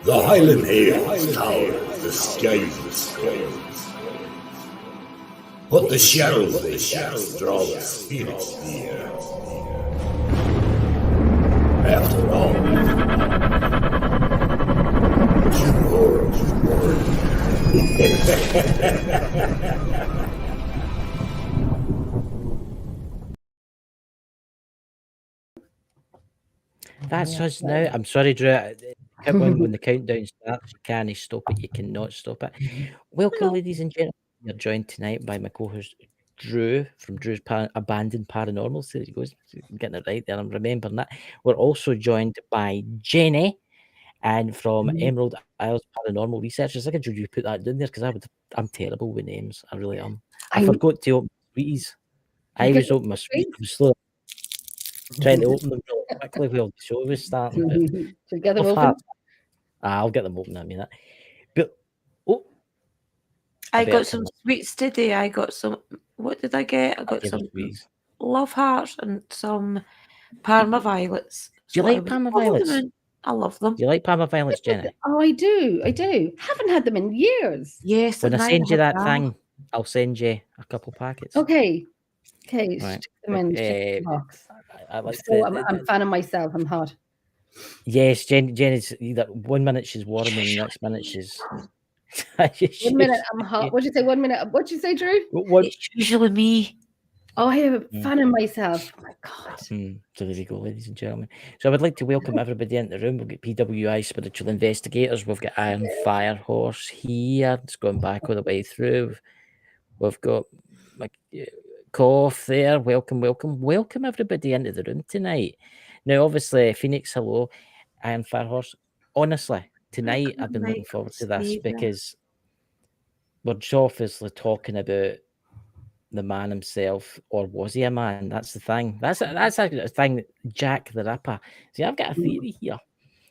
The Highland Hills tower the skies. But the shadows they cast draw the spirits near. After all, tomorrow That's us now. I'm sorry, Drew. When the countdown starts, you can't stop it. You cannot stop it. Welcome, ladies and gentlemen. You're joined tonight by my co-host Drew from Drew's Abandoned Paranormal series. He goes, I'm getting it right there. I'm remembering that. We're also joined by Jenny, and from Emerald Isles Paranormal Researchers. I could you put that down there because I'm terrible with names. I really am. I forgot to open sweeties. I was opening my sweets. I'm slow. Trying to open them really quickly while the show was starting. But Should get them open? I'll get them open. I mean that. But I got some sweets today. I got some. What did I get? I got some sweets. Love Hearts and some Parma Violets. Do you like Parma Violets? I love them. Do you like Parma Violets, Jenny? Oh, I do. Haven't had them in years. Yes. When I send you that thing, I'll send you a couple packets. Okay. Right. Stick them in the box. I like I'm a fan of myself. I'm hot. Yes, Jenny's either 1 minute she's warm and the next minute she's 1 minute I'm hot. What'd you say? 1 minute. What'd you say, Drew? It's usually me. Oh, I have a fan of myself. Oh my God. So there you go, ladies and gentlemen. So I would like to welcome everybody into the room. We've got PWI Spiritual Investigators. We've got Iron Fire Horse here. It's going back all the way through. We've got Cough there. Welcome everybody into the room tonight. Now, obviously, Phoenix, hello. Iron Fire Horse. Honestly, tonight I've been looking forward to this because we're obviously talking about the man himself, or was he a man? That's the thing. That's a thing. Jack the Ripper. See, I've got a theory here.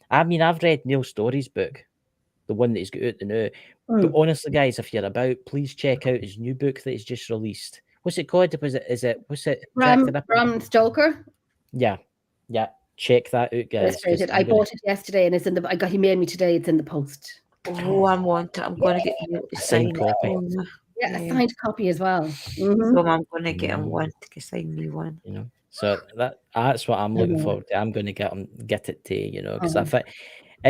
I mean, I've read Neil Story's book, the one that he's got out the now. But honestly, guys, if you're about, please check out his new book that he's just released. What's it called? What's it? Bram Stoker. Yeah. Check that out, guys. I bought it yesterday, and it's in the. He made me today. It's in the post. Oh, I'm going to get you a signed copy. Yeah, a signed copy as well. So I'm going to get him one to sign me one. You know, so that's what I'm looking forward to. I'm going to get it to you know, because I think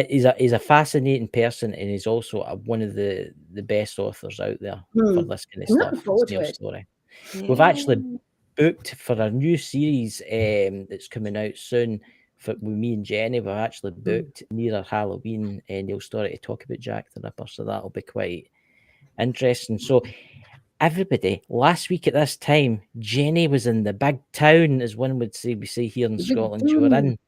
he's a fascinating person, and he's also one of the best authors out there for this kind of stuff. Neil Story. Yeah. We've actually booked for a new series that's coming out soon. With me and Jenny, we've actually booked near Halloween Neil Story to talk about Jack the Ripper, so that'll be quite interesting. So everybody, last week at this time, Jenny was in the big town, as one would say. We say here in Scotland, you were in.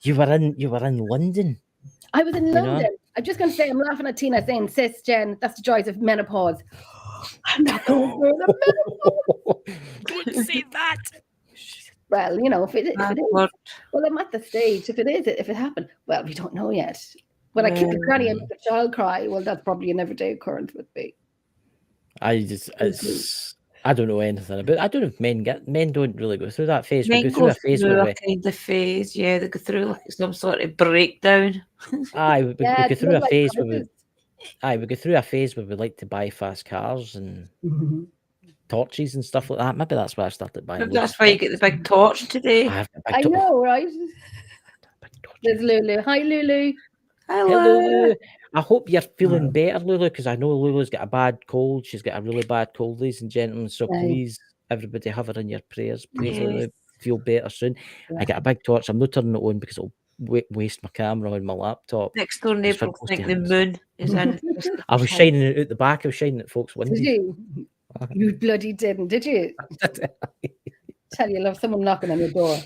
You were in London. I was in London. I'm just going to say, I'm laughing at Tina saying, "Sis, Jen, that's the joys of menopause." I'm not going through the menopause. Don't say that. Well, you know, if it is, well, I'm at the stage. If it happened, well, we don't know yet. When I keep the granny and the child cry, well, that's probably an everyday occurrence with me. I don't know anything about it. I don't know if men don't really go through that phase. Men go through a kind of phase, yeah. They go through like some sort of breakdown. We go through a phase where we go through a phase where we like to buy fast cars and torches and stuff like that. Maybe that's why I started buying. Maybe that's why you get the big torch today. I know, right? There's Lulu. Hi, Lulu. Hello. I hope you're feeling better, Lulu, because I know Lulu's got a bad cold. She's got a really bad cold, ladies and gentlemen. So please, everybody, have her in your prayers. Please, Lulu, feel better soon. I got a big torch. I'm not turning it on because it'll waste my camera on my laptop. Next door neighbour will think the moon is in. I was shining it out the back. I was shining it folks' windows. Did you? You bloody didn't, did you? Tell you, love someone knocking on your door.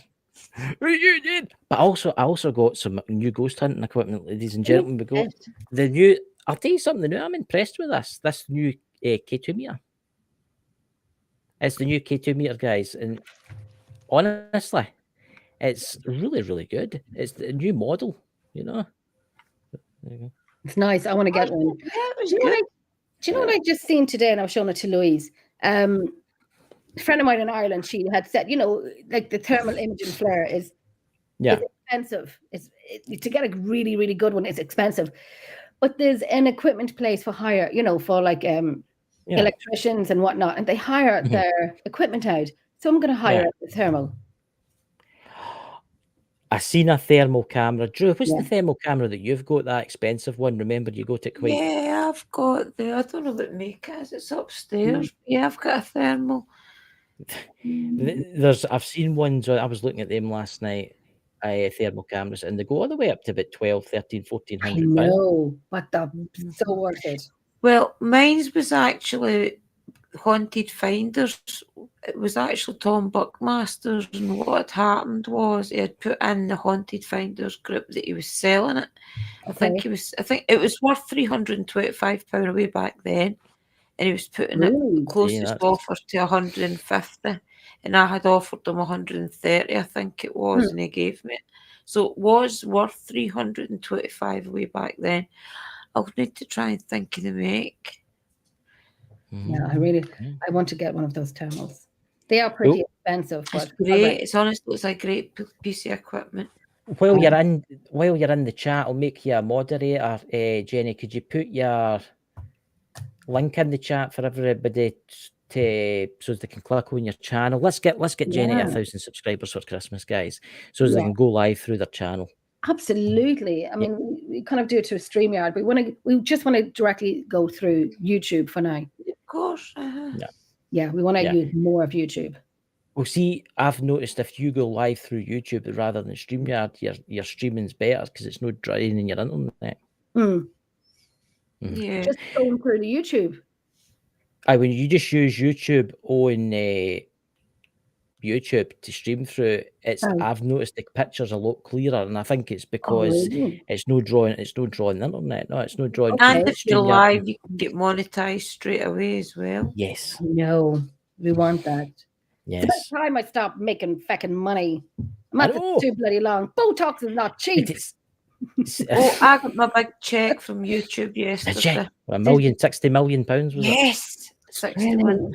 But I also got some new ghost hunting equipment, ladies and gentlemen. We got the new. I'll tell you something new. I'm impressed with this new K2 meter. It's the new K2 meter, guys, and honestly, it's really, really good. It's the new model, you know. There you go. It's nice. I want to get one. Do you know what I just seen today? And I was showing it to Louise. A friend of mine in Ireland, she had said, you know, like the thermal imaging flare is expensive. to get a really, really good one, it's expensive. But there's an equipment place for hire, for like electricians and whatnot, and they hire their equipment out. So I'm going to hire a thermal. I seen a thermal camera. Drew, what's the thermal camera that you've got? That expensive one? Remember, you got it quite. Yeah, I've got I don't know what make it is. It's upstairs. Yeah, I've got a thermal. I've seen ones. I was looking at them last night. Thermal cameras, and they go all the way up to about 12, 13, 1400 pounds. No, but that's so worth it. Well, mine's was actually Haunted Finders. It was actually Tom Buckmaster's, and what had happened was he had put in the Haunted Finders group that he was selling it. I think it was worth £325 way back then, and he was putting it closest offer to 150, and I had offered him 130, I think it was, and he gave me it. So it was worth 325 way back then. I'll need to try and think of the make. Yeah, I want to get one of those thermals. They are pretty expensive, but it's great. It's honestly, it's a great piece of equipment. While you're in the chat, I'll make you a moderator. Jenny, could you put your link in the chat for everybody so they can click on your channel? Let's get Jenny 1,000 subscribers for Christmas, guys, so they can go live through their channel. Absolutely. I mean, we kind of do it to a StreamYard. We just want to directly go through YouTube for now. Of course. Yeah, we want to use more of YouTube. Well, see, I've noticed if you go live through YouTube rather than StreamYard, your streaming's better because it's not draining your internet. Yeah. Just going through the YouTube. When you just use YouTube on YouTube to stream through, I've noticed the pictures a lot clearer, and I think it's because it's no drawing the internet. No, it's no drawing. And if you're live, you can get monetized straight away as well. Yes. No, we want that. Yes. It's about time I stop making fucking money. It's too bloody long. Botox is not cheap. I got my big check from YouTube yesterday. £60 million was it? Yes, £61.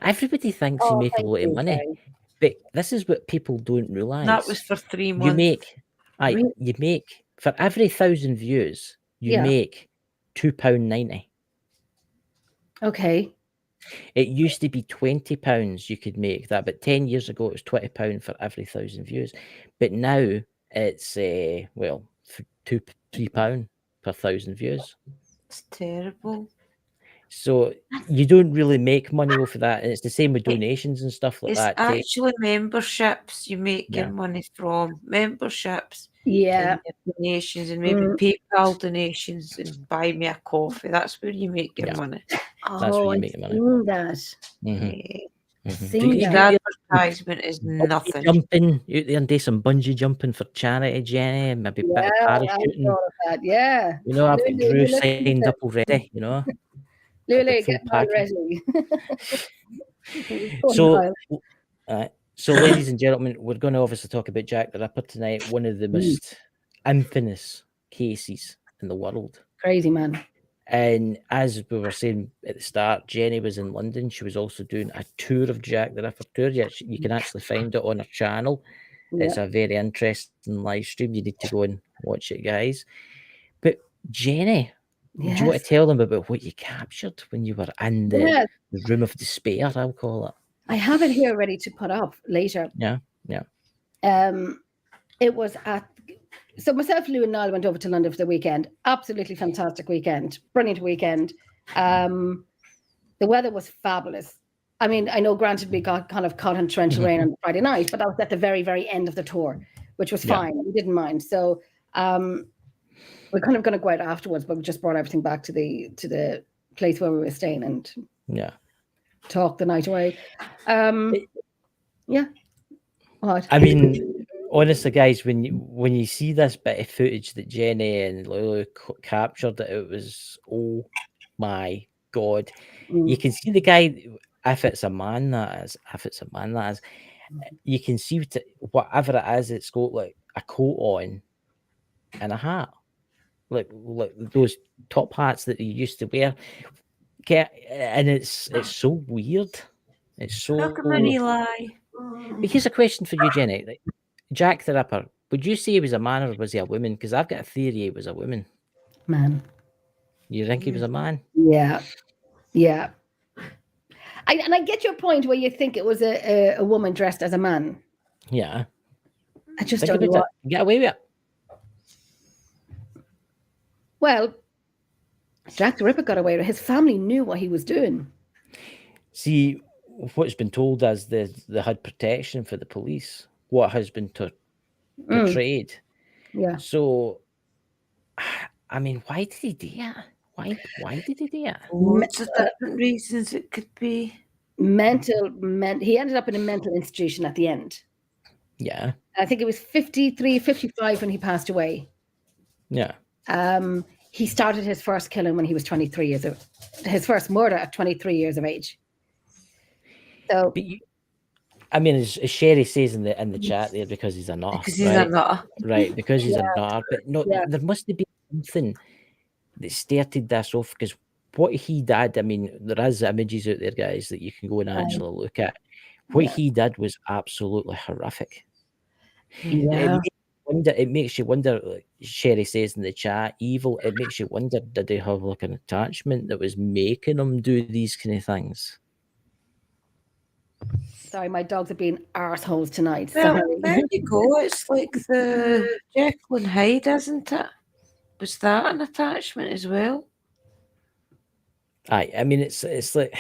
Everybody thinks you make a lot of money, but this is what people don't realise. That was for 3 months. You make for every 1,000 views, you make £2.90. Okay. It used to be £20 you could make that, but 10 years ago it was £20 for every 1,000 views. But now it's £3 per 1,000 views. It's terrible. So you don't really make money off of that. And it's the same with donations and stuff like that. It's actually memberships you make your money from. Memberships. Yeah. And donations and maybe PayPal donations and buy me a coffee. That's where you make your money. That's where you make your money. The advertisement is nothing. Jumping out there and do some bungee jumping for charity, Jenny. Maybe a bit of parachuting. Yeah. You know, I've got Drew signed up already, you know. Lily, get my ready. So, ladies and gentlemen, we're going to obviously talk about Jack the Ripper tonight, one of the most infamous cases in the world. Crazy, man. And as we were saying at the start, Jenny was in London. She was also doing a tour of Jack the Ripper tour. You can actually find it on her channel. Yeah. It's a very interesting live stream. You need to go and watch it, guys. But Jenny, do you want to tell them about what you captured when you were in the room of despair, I'll call it? I have it here ready to put up later. Yeah. It was so myself, Lou, and Niall went over to London for the weekend. Absolutely fantastic weekend. Brilliant weekend. The weather was fabulous. I mean, I know, granted, we got kind of caught in torrential rain on Friday night, but that was at the very, very end of the tour, which was fine. We didn't mind. So we're kind of going to go out afterwards, but we just brought everything back to the place where we were staying and talk the night away. What? I mean, honestly, guys, when you see this bit of footage that Jenny and Lulu captured, it was, oh my God. You can see the guy, if it's a man that is, you can see whatever it is, it's got like a coat on and a hat. Like those top hats that you used to wear. And it's so weird. It's so... How can any lie? Here's a question for you, Jenny. Jack the Ripper, would you say he was a man or was he a woman? Because I've got a theory he was a woman. Man. You think he was a man? Yeah. Yeah. And I get your point where you think it was a woman dressed as a man. Yeah. I just Think don't know about it. Get away with it. Well, Jack the Ripper got away with it. His family knew what he was doing. See, what's been told us, they had protection for the police. What has been portrayed. Yeah. So, I mean, why did he do it? Why did he do it? Lots of different reasons it could be. He ended up in a mental institution at the end. Yeah. I think it was 53, 55 when he passed away. Yeah. He started his first killing when he was 23 years old. His first murder at 23 years of age. So, But I mean, as Sherry says in the chat there, because he's a nutter. Because he's a nutter. Right, because he's a nutter. But no, there must have been something that started this off, because what he did, I mean, there is images out there, guys, that you can go and actually look at. What he did was absolutely horrific. yeah. It makes you wonder, like Sherry says in the chat, evil, it makes you wonder, did they have like an attachment that was making him do these kind of things? Sorry, my dogs are being arseholes tonight. Well, Sorry. there you go. It's like the Jekyll and Hyde, isn't it? Was that an attachment as well? I mean, it's like.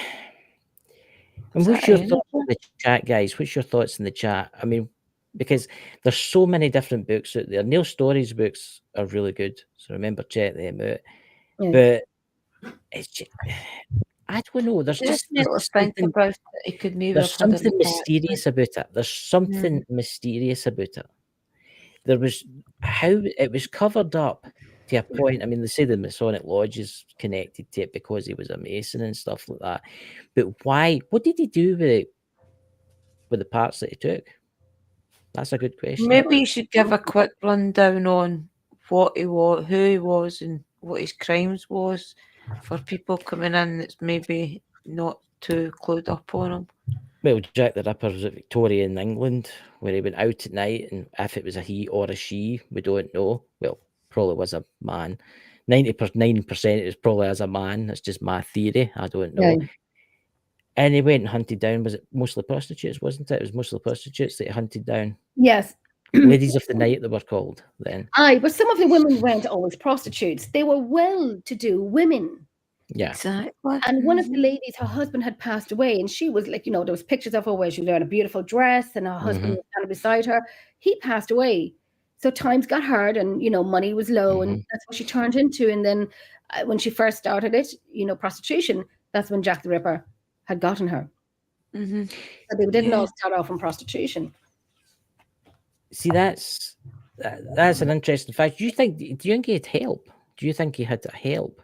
And what's your thoughts in the chat, guys? What's your thoughts in the chat? I mean, because there's so many different books out there. Neil Story's books are really good, so remember, check them out. Yeah. But it's just, I don't know. There's just something about it. It could maybe there's something mysterious about it. There's something mysterious about it. There was how it was covered up to a point. I mean, they say the Masonic Lodge is connected to it because he was a Mason and stuff like that. But why? What did he do with the parts that he took? That's a good question. Maybe you should give a quick rundown on what he was, who he was, and what his crimes was for people coming in that's maybe not too clued up on him. Well, Jack the Ripper was at Victorian England, where he went out at night, and if it was a he or a she, we don't know. Well, probably was a man. 99% it was probably as a man. That's just my theory. I don't know. Yeah. And he went and hunted down, was it mostly prostitutes, wasn't it? It was mostly prostitutes that he hunted down. Yes. Ladies of the night, they were called then. Aye, but some of the women weren't always prostitutes. They were well-to-do women. Yeah. Exactly. And one of the ladies, her husband had passed away, and she was like, there was pictures of her where she was wearing a beautiful dress, and her husband was standing beside her. He passed away. So times got hard, and, money was low, and that's what she turned into. And then when she first started it, prostitution, that's when Jack the Ripper had gotten her. So they didn't all start off in prostitution. See, that's an interesting fact. Do you think he had help? Do you think he had help?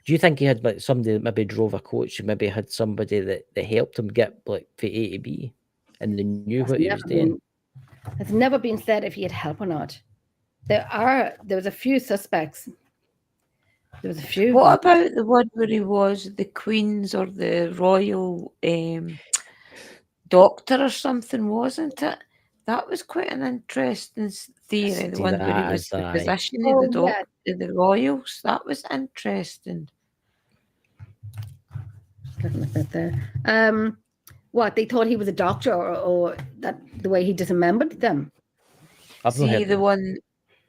Do you think he had like somebody that maybe drove a coach and maybe had somebody that helped him get like from A to B and they knew what he was doing? It's never been said if he had help or not. There was a few suspects. There was a few. What about the one where he was the Queen's or the Royal doctor or something, wasn't it? That was quite an interesting theory. The one where he was the physician of the doctor, the Royals. That was interesting. Looking at that there. What, they thought he was a doctor, or that the way he dismembered them? See, the one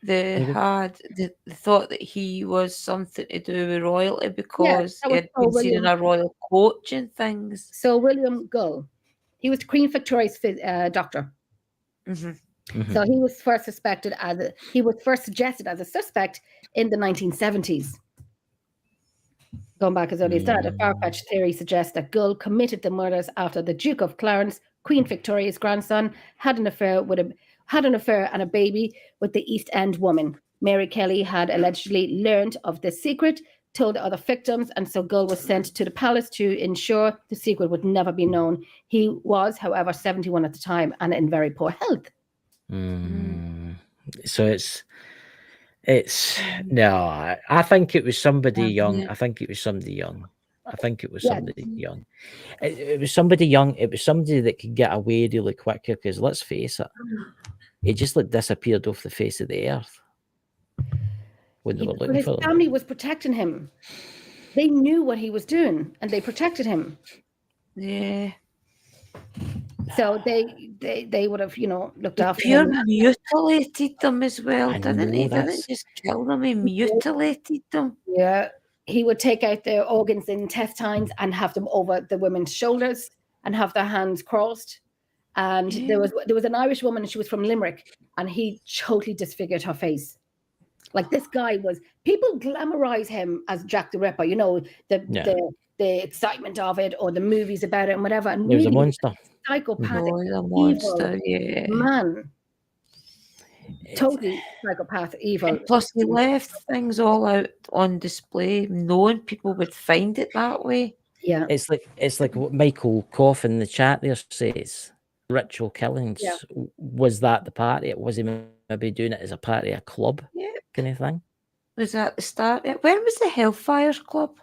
they had, they thought that he was something to do with royalty because he had been seen in a royal coach and things. So William Gull, he was Queen Victoria's doctor. So he was first suggested as a suspect in the 1970s. Going back as early as that, a far-fetched theory suggests that Gull committed the murders after the Duke of Clarence, Queen Victoria's grandson, had an affair and a baby with the East End woman. Mary Kelly had allegedly learned of this secret, told other victims, and so Gull was sent to the palace to ensure the secret would never be known. He was, however, 71 at the time and in very poor health. So it's no. I think it was somebody young. I think it was somebody young. I think it was Yeah. somebody young. It was somebody young. It was somebody that could get away really quicker. Because let's face it, he just like disappeared off the face of the earth when they were But looking his for him. family was protecting him. They knew what he was doing, and they protected him. Yeah. So they would have, looked He after pure him. mutilated them as well, I didn't know he? that's- Didn't just kill them, he mutilated them. Yeah, he would take out their organs and intestines and have them over the women's shoulders and have their hands crossed. And there was an Irish woman, and she was from Limerick, and he totally disfigured her face. Like, this guy was, people glamorize him as Jack the Ripper, the excitement of it, or the movies about it and whatever. And He was a really, monster. psychopathic, Oh, he's a evil monster, yeah. man. Totally psychopath, evil. And plus, he left things all out on display, knowing people would find it that way. Yeah. It's like what Michael Koff in the chat there says. Ritual killings. Yeah. Was that the party? Was he maybe doing it as a party, a club Yeah. kind of thing? Was that the start? When was the Hellfires Club?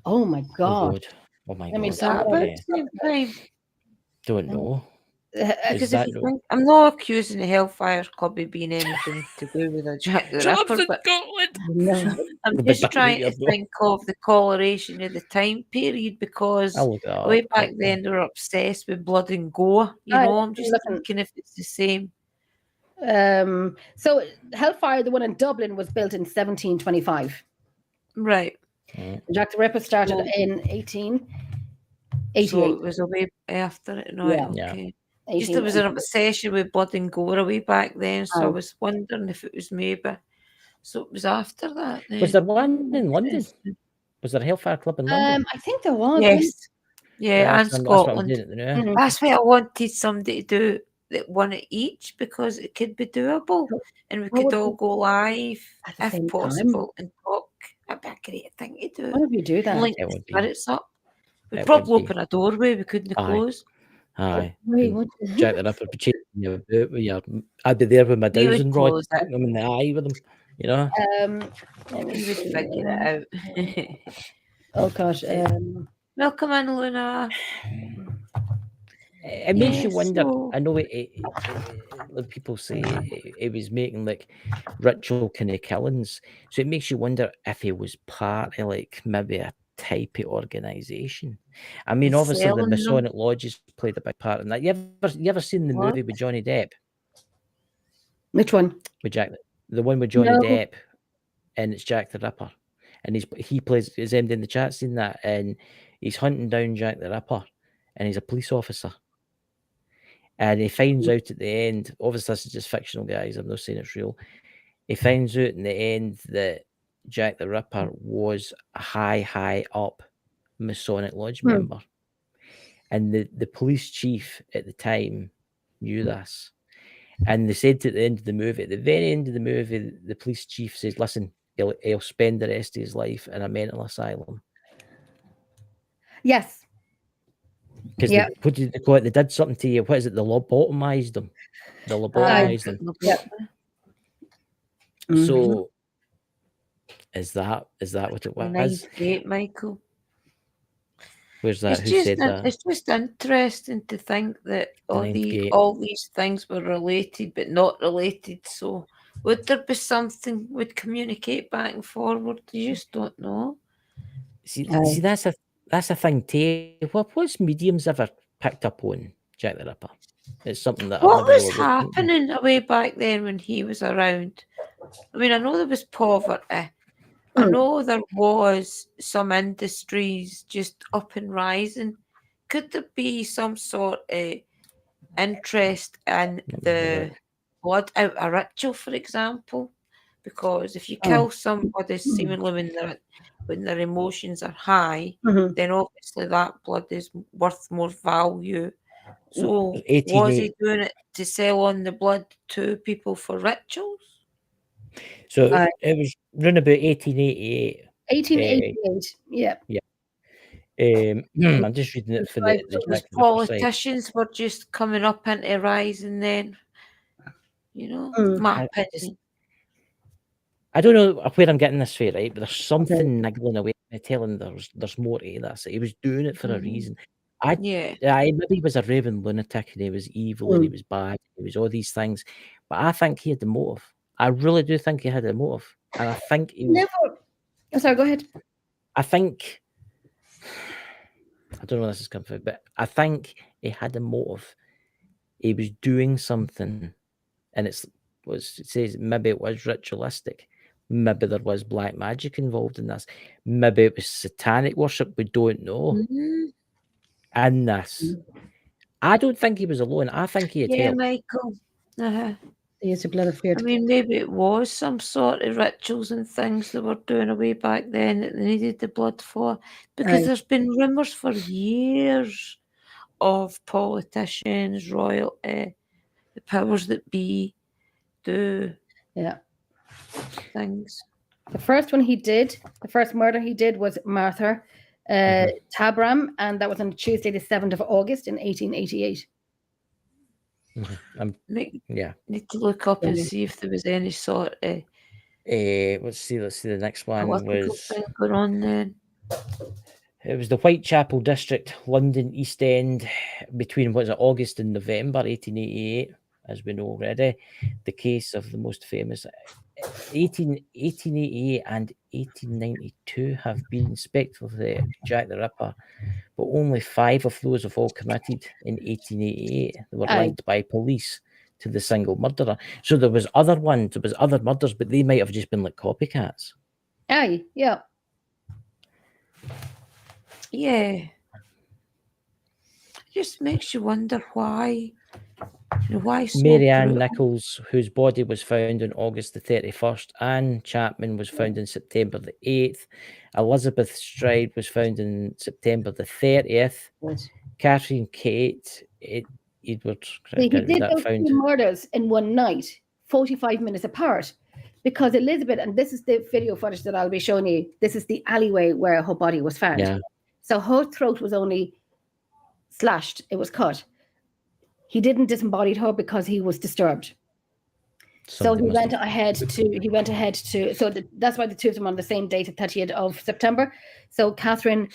Oh my Oh God. God. Oh my I mean, God. Was that I'm about gonna- the same time? Don't know. Because that if you no- think, I'm not accusing the Hellfires Club of being anything to do with a Jack the Ripper, but No. I'm We'll be just back trying here, to though. think of the coloration of the time period, because I'll look it up. way back then they were obsessed with blood and gore. I'm just looking- thinking if it's the same. So Hellfire, the one in Dublin, was built in 1725. Right. Jack the Ripper started Oh. in 1888. So it was a way after it. Right, Yeah. okay. Just there was an obsession with blood and gore way back then, so I Aye. was wondering if it was maybe. So it was after that. Was there one in London? Was there a Hellfire Club in London? I think there was. Yes. Yeah, and that's what I'm Scotland. doing now. Mhm. That's why I wanted somebody to do that, one at each, because it could be doable and we What could would all go live At the if same time. possible and talk. That'd be a great thing to do. Why would we do that? Link It the would be. spirits up. We'd It probably would be. open a doorway we couldn't Aye. close. Aye. Wait, And what? Jack the Ripper would be chasing you about with your. I'd be there with my We would dowsing rod, close it. putting them in the eye with them. You know. Let me We would see. figure it out. Oh gosh. Welcome in, Luna. It makes you Yeah, wonder. so- I know like people say it was making like ritual kind of killings, so it makes you wonder if he was part of like maybe a type of organization. I mean, He's obviously the selling them. Masonic lodges played a big part in that. You ever seen the What? movie with Johnny Depp? Which one? With Jack, the one with Johnny No. Depp, and it's Jack the Ripper, and he plays. Is MD in the chat seen that? And he's hunting down Jack the Ripper, and he's a police officer. And he finds out at the end, obviously this is just fictional, guys, I'm not saying it's real. He finds out in the end that Jack the Ripper was a high up Masonic Lodge member. And the police chief at the time knew this. And they said at the end of the movie, at the very end of the movie, the police chief says, listen, he'll spend the rest of his life in a mental asylum. Yes. Because Yeah. what did they call it? They did something to you. What is it? They lobotomized them. They lobotomized them. Yeah. So is that what it was? Nice gate, Michael. Where's that? It's Who just, said that? it's just interesting to think that ninth gate. all these things were related but not related. So would there be something would communicate back and forward? You just don't know. See, that's a thing too. What's mediums ever picked up on Jack the Ripper? It's something that What I've never was really looked into. happening way back then when he was around? I mean, I know there was poverty. I know there was some industries just up and rising. Could there be some sort of interest in the blood out a ritual, for example? Because if you kill somebody seemingly when their emotions are high, then obviously that blood is worth more value. So was he doing it to sell on the blood to people for rituals? So it was around about 1888. 1888. Yeah. I'm just reading it for the Those Jack the Ripper site. politicians were just coming up into rising then. You know, my opinion. I don't know where I'm getting this from, right? But there's something niggling away telling there's more to this. He was doing it for a Mhm. reason. Yeah. Maybe he was a raving lunatic and he was evil and he was bad. He was all these things, but I think he had the motive. I really do think he had a motive, and I think he was. Never. Oh, sorry, go ahead. I think I don't know where this is coming from, but I think he had a motive. He was doing something, and it says maybe it was ritualistic. Maybe there was black magic involved in this. Maybe it was satanic worship. We don't know. Mhm. In this, I don't think he was alone. I think he had Yeah, help. Michael. Uh-huh. They used the blood of fear. I mean, maybe it was some sort of rituals and things they were doing away back then that they needed the blood for. Because Aye. there's been rumours for years of politicians, royalty, the powers that be do Yeah. things. The first murder he did was Martha Tabram, and that was on Tuesday, the 7th of August in 1888. Yeah. Need to look up and Yeah. see if there was any sort of Let's see. The next one political was. thing going on then. It was the Whitechapel district, London East End, between August and November 1888, as we know already. The case of the most famous 1888 and 1892 have been speculative Jack the Ripper, but only 5 of those have all committed in 1888. They were Aye. linked by police to the single murderer. So there was other murders, but they might have just been like copycats. Aye, yeah. Yeah. It just makes you wonder why. Why so Mary Ann brutal? Nichols, whose body was found on August the 31st. Anne Chapman was found on September the 8th. Elizabeth Stride was found on September the 30th. Catherine Kate Edward He did those found. 2 murders in one night, 45 minutes apart, because Elizabeth, and this is the video footage that I'll be showing you, this is the alleyway where her body was found. Yeah. So her throat was only slashed, it was cut. He didn't disembodied her because he was disturbed. So he went ahead to, so that's why the two of them on the same date, the 30th of September. So Catherine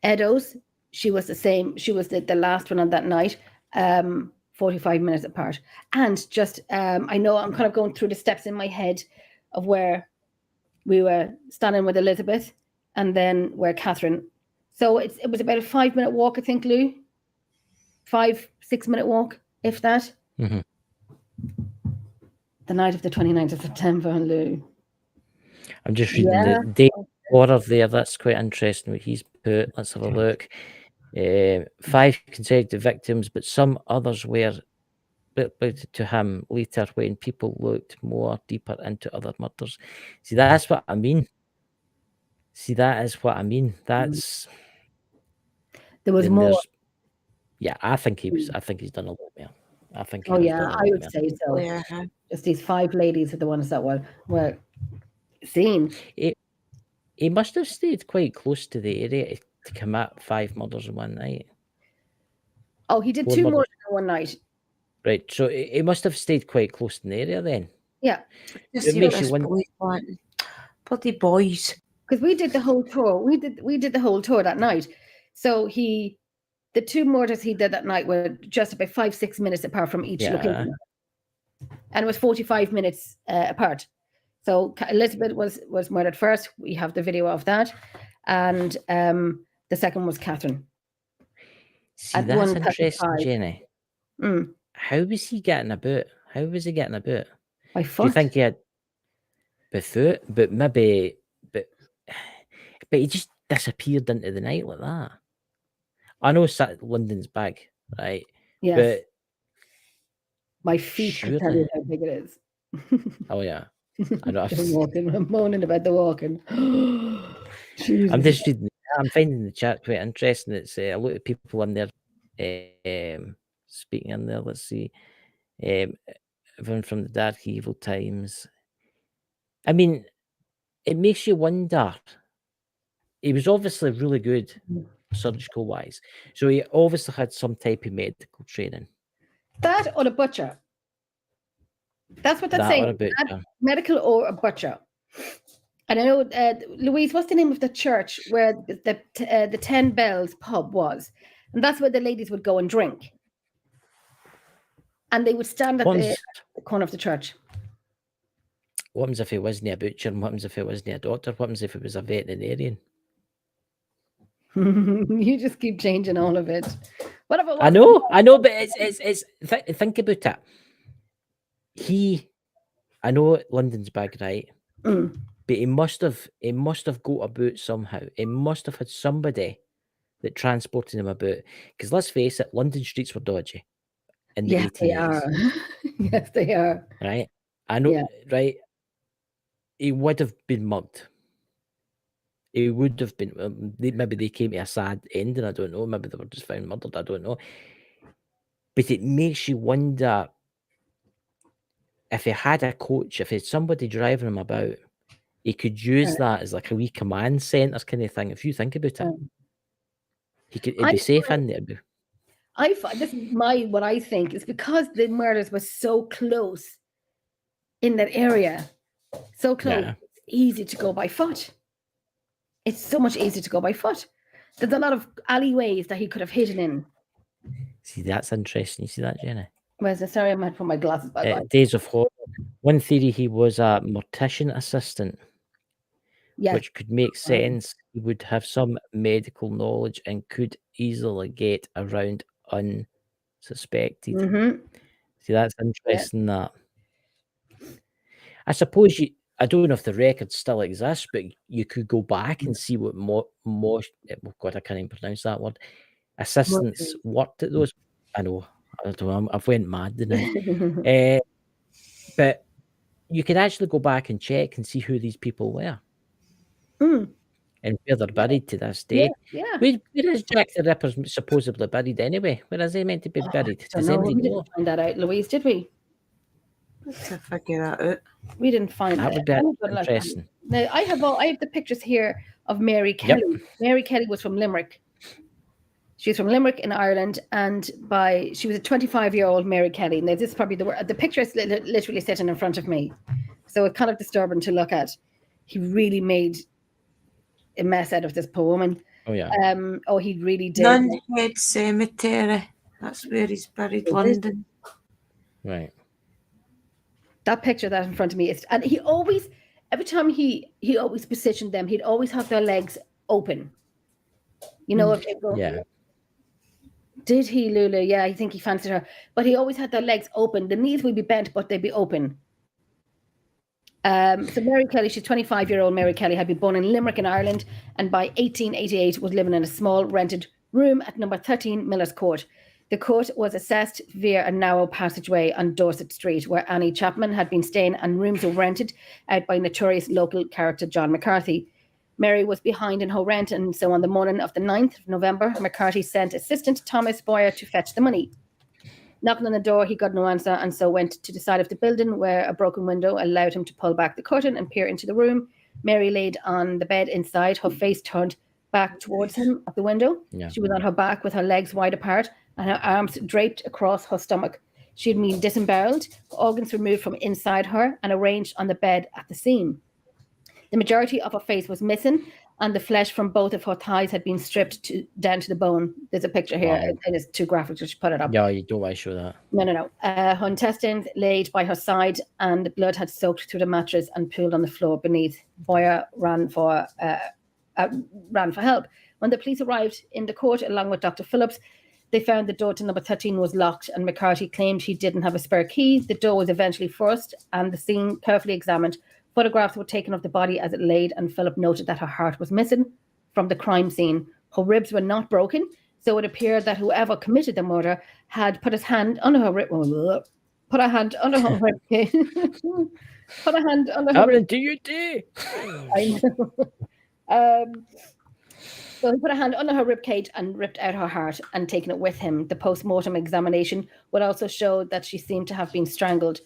Eddowes, she was the last one on that night, 45 minutes apart. And just, I know I'm kind of going through the steps in my head of where we were standing with Elizabeth and then where Catherine. So it was about a 5-minute walk, I think, Lou. 5-6 minute walk, if that. Mm-hmm. The night of the 29th of September, Lou. I'm just reading the date order there. That's quite interesting what he's put. Let's have a look. 5 consecutive victims, but some others were related to him later when people looked more deeper into other murders. See, that's what I mean. That is what I mean. That's there was more. Yeah, I think he's done a lot more. I think. Oh yeah, I would say so. Yeah. Just these 5 ladies are the ones that were seen. He must have stayed quite close to the area to commit 5 murders in one night. Oh, he did 4 2 murders. more in one night. Right, so he must have stayed quite close in the area then. Yeah. Just It see makes what you this wonder. boy wanted. Bloody boys. Because we did the whole tour. We did the whole tour that night. So the 2 murders he did that night were just about 5-6 minutes apart from each location. And it was 45 minutes apart. So Elizabeth was murdered first. We have the video of that. And the second was Catherine. See, that's interesting, Jenny. How was he getting about? By foot. Do you think he had by foot? But maybe, but he just disappeared into the night like that. I know London's big, right? Yes. But my feet can tell you how big it is. Oh yeah. I know. I'm moaning about the walking. I'm just reading. I'm finding the chat quite interesting. It's a lot of people in there speaking in there. Let's see. Everyone from the dark evil times. I mean, it makes you wonder. He was obviously really good surgical wise. So he obviously had some type of medical training. That or a butcher. That's what that's saying. Medical or a butcher. And I know, Louise, what's the name of the church where the 10 Bells pub was? And that's where the ladies would go and drink. And they would stand at the corner of the church. What happens if it wasn't a butcher? And what happens if it wasn't a doctor? What happens if it was a veterinarian? You just keep changing all of it. What if it I know, but it's think about it. I know London's big, right? Mm. But he must have got about somehow. He must have had somebody that transported him about. Because let's face it, London streets were dodgy in the Yes, they 1880s. are. Yes, they are. Right? I know, Yeah. right? He would have been mugged. He would have been. Maybe they came to a sad ending. I don't know. Maybe they were just found murdered. I don't know. But it makes you wonder if he had a coach, if he had somebody driving him about, he could use that as like a wee command centre kind of thing. If you think about it, he'd be safe in there. I find this is what I think is because the murders were so close in that area, so close. Yeah. It's easy to go by foot. It's so much easier to go by foot. There's a lot of alleyways that he could have hidden in. See, that's interesting. You see that, Jenny? Sorry, I might put my glasses back on. Days of Horror. One theory, he was a mortician assistant, Yes. which could make sense. He would have some medical knowledge and could easily get around unsuspected. Mm-hmm. See, that's interesting. That I suppose I don't know if the record still exists, but you could go back and see what oh God, I can't even pronounce that word. Assistants worked at those. I know. I don't know. I've went mad tonight. But you could actually go back and check and see who these people were. Mm. And where they're buried to this day. Yeah. Where is Jack the Ripper supposedly buried anyway? Where is he meant to be buried? Does anybody We know? didn't find that out, Louise, did we? To figure that out. We didn't find That would be interesting. Now, I have the pictures here of Mary Kelly. Yep. Mary Kelly was from Limerick. She's from Limerick in Ireland, and she was a 25-year-old Mary Kelly. Now, this is probably the picture is literally sitting in front of me, so it's kind of disturbing to look at. He really made a mess out of this poor woman. Oh yeah. He really did. Nunhead Cemetery. That's where he's buried, London. Right. That picture that's in front of me is, and he always, every time he always positioned them, he'd always have their legs open. You know, if they go. Yeah. Did he, Lulu? Yeah, I think he fancied her, but he always had their legs open. The knees would be bent, but they'd be open. So Mary Kelly, she's 25-year-old Mary Kelly, had been born in Limerick in Ireland, and by 1888 was living in a small rented room at number 13 Miller's Court. The court was accessed via a narrow passageway on Dorset Street, where Annie Chapman had been staying, and rooms were rented out by notorious local character John McCarthy. Mary was behind in her rent, and so on the morning of the 9th of November, McCarthy sent assistant Thomas Boyer to fetch the money. Knocking on the door, he got no answer, and so went to the side of the building where a broken window allowed him to pull back the curtain and peer into the room. Mary laid on the bed inside, her face turned back towards him at the window. Yeah. She was on her back with her legs wide apart and her arms draped across her stomach. She had been disemboweled, organs removed from inside her and arranged on the bed at the scene. The majority of her face was missing, and the flesh from both of her thighs had been stripped down to the bone. There's a picture here. Wow. It is too graphic to put it up. Yeah, you don't want to show that. No. Her intestines laid by her side, and the blood had soaked through the mattress and pooled on the floor beneath. Boyer ran for help. When the police arrived in the court, along with Dr. Phillips, they found the door to number 13 was locked, and McCarthy claimed he didn't have a spare key. The door was eventually forced, and the scene carefully examined. Photographs were taken of the body as it laid, and Philip noted that her heart was missing from the crime scene. Her ribs were not broken, so it appeared that whoever committed the murder had put his hand under her rib. Put a hand under her rib cage. Put a hand under her rib. Do you do? I know. So he put a hand under her rib cage and ripped out her heart and taken it with him. The post-mortem examination would also show that she seemed to have been strangled.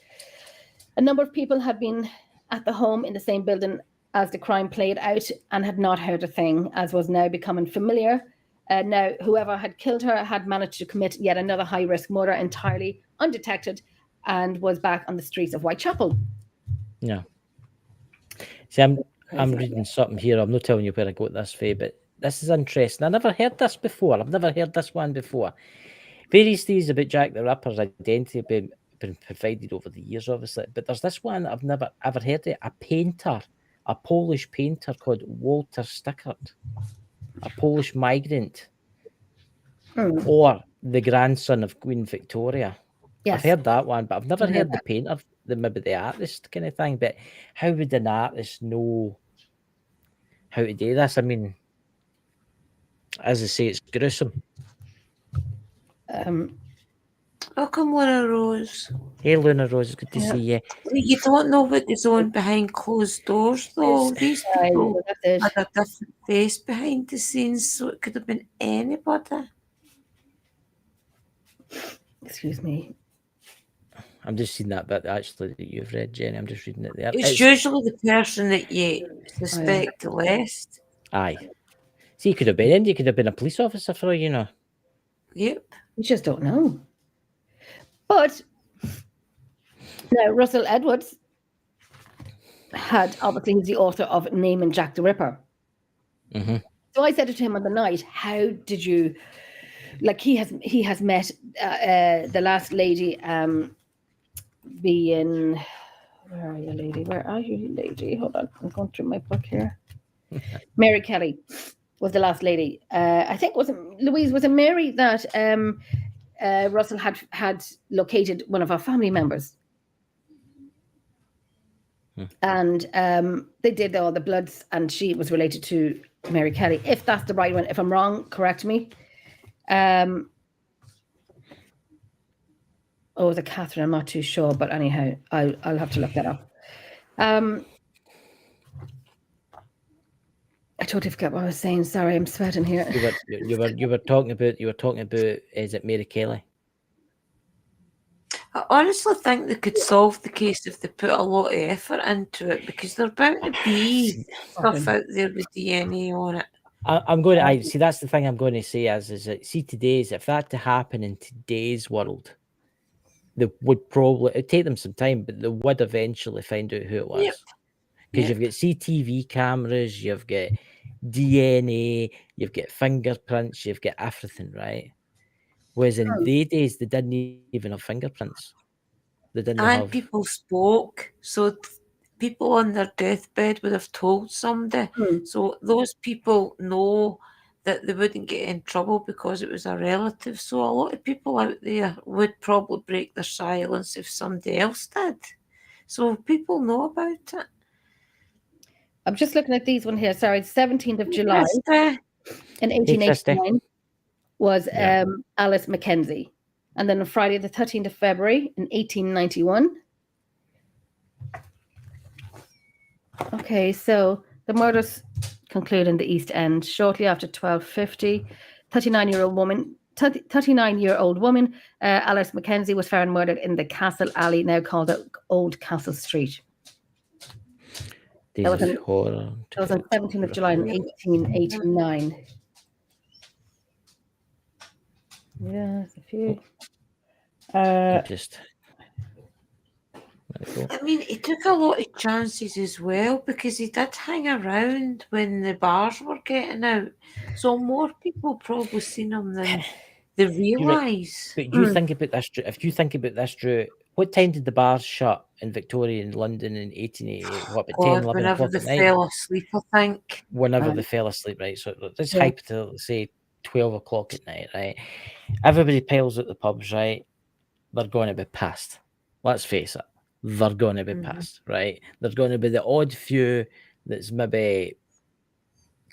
A number of people had been at the home in the same building as the crime played out and had not heard a thing, as was now becoming familiar. Now, whoever had killed her had managed to commit yet another high-risk murder entirely undetected and was back on the streets of Whitechapel. Yeah. See, I'm reading something here. I'm not telling you where I got this from, but this is interesting. I never heard this before. I've never heard this one before. Various theories about Jack the Ripper's identity have been provided over the years, obviously. But there's this one I've never ever heard of. A painter, a Polish painter called Walter Stickert, a Polish migrant, or the grandson of Queen Victoria. Yes. I've heard that one, but I've never heard the painter, maybe the artist kind of thing. But how would an artist know how to do this? I mean, as I say, it's gruesome. Welcome, Luna Rose. Hey, Luna Rose, it's good to see you. You don't know what goes on behind closed doors, though. These people had a different face behind the scenes, so it could have been anybody. Excuse me. I'm just seeing that bit actually that you've read, Jenny. I'm just reading it there. It's usually the person that you suspect the least. Aye. See, you could have been in. You could have been a police officer for all you know. Yep. We just don't know. But now Russell Edwards obviously he's the author of Naming Jack the Ripper. Mm-hmm. So I said to him on the night, how did you, like he has met the last lady being, where are you lady? Hold on, I'm going through my book here. Mary Kelly was the last lady. I think was it Mary that Russell had located one of our family members. And they did all the bloods, and she was related to Mary Kelly. If that's the right one, if I'm wrong, correct me. Was it Catherine? I'm not too sure, but anyhow, I'll have to look that up. I totally forgot what I was saying. Sorry, I'm sweating here. You were talking about is it Mary Kelly? I honestly think they could solve the case if they put a lot of effort into it, because there's bound to be stuff out there with DNA on it. I'm going to see. That's the thing I'm going to say is that if that to happen in today's world, they would probably it'd take them some time, but they would eventually find out who it was. Because you've got CCTV cameras, you've got DNA, you've got fingerprints, you've got everything, right? Whereas in their days, they didn't even have fingerprints. They didn't have. People spoke, so people on their deathbed would have told somebody. So those people know that they wouldn't get in trouble because it was a relative. So a lot of people out there would probably break their silence if somebody else did. So people know about it. I'm just looking at these one here. Sorry, 17th of July in 1889 was Alice Mackenzie. And then on Friday, the 13th of February in 1891. Okay, so the murders conclude in the East End shortly after 12:50. 39-year-old woman, Alice Mackenzie, was found murdered in the Castle Alley, now called Old Castle Street. That was on 17th of July in 1889. Yeah, a few. I mean, he took a lot of chances as well, because he did hang around when the bars were getting out. So more people probably seen him than they realise. But you think about this, if you think about this, Drew, what time did the bars shut in Victorian London in 1888? What, about 10, 11 whenever o'clock they at night? fell asleep, I think. Whenever they fell asleep, right? So let's hypothetically say 12 o'clock at night, right? Everybody piles at the pubs, right? They're going to be pissed. Let's face it. They're going to be pissed, right? There's going to be the odd few that's maybe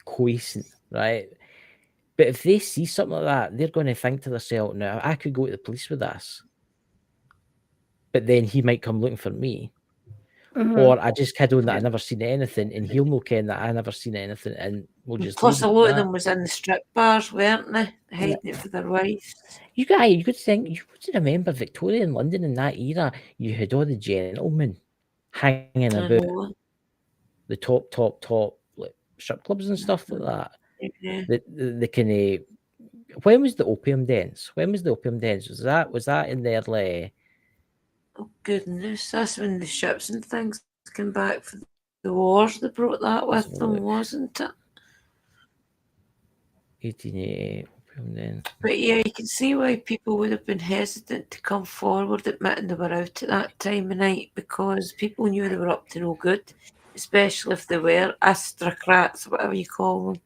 quiescent, right? But if they see something like that, they're going to think to themselves, now, I could go to the police with this, but then he might come looking for me. Or I just kid on that I never seen anything, and he'll know Ken that I never seen anything, and we'll just. Plus, a lot of them was in the strip bars, weren't they? Hiding it for their wives. You could think, you would remember Victorian London in that era. You had all the gentlemen hanging about the top like strip clubs and stuff like that. Yeah. The kind of. When was the opium dance? Was that in there like? Oh goodness, that's when the ships and things came back for The wars that brought that with Let's them, look. wasn't it? 1888 opium den. But yeah, you can see why people would have been hesitant to come forward admitting they were out at that time of night, because people knew they were up to no good, especially if they were aristocrats, whatever you call them.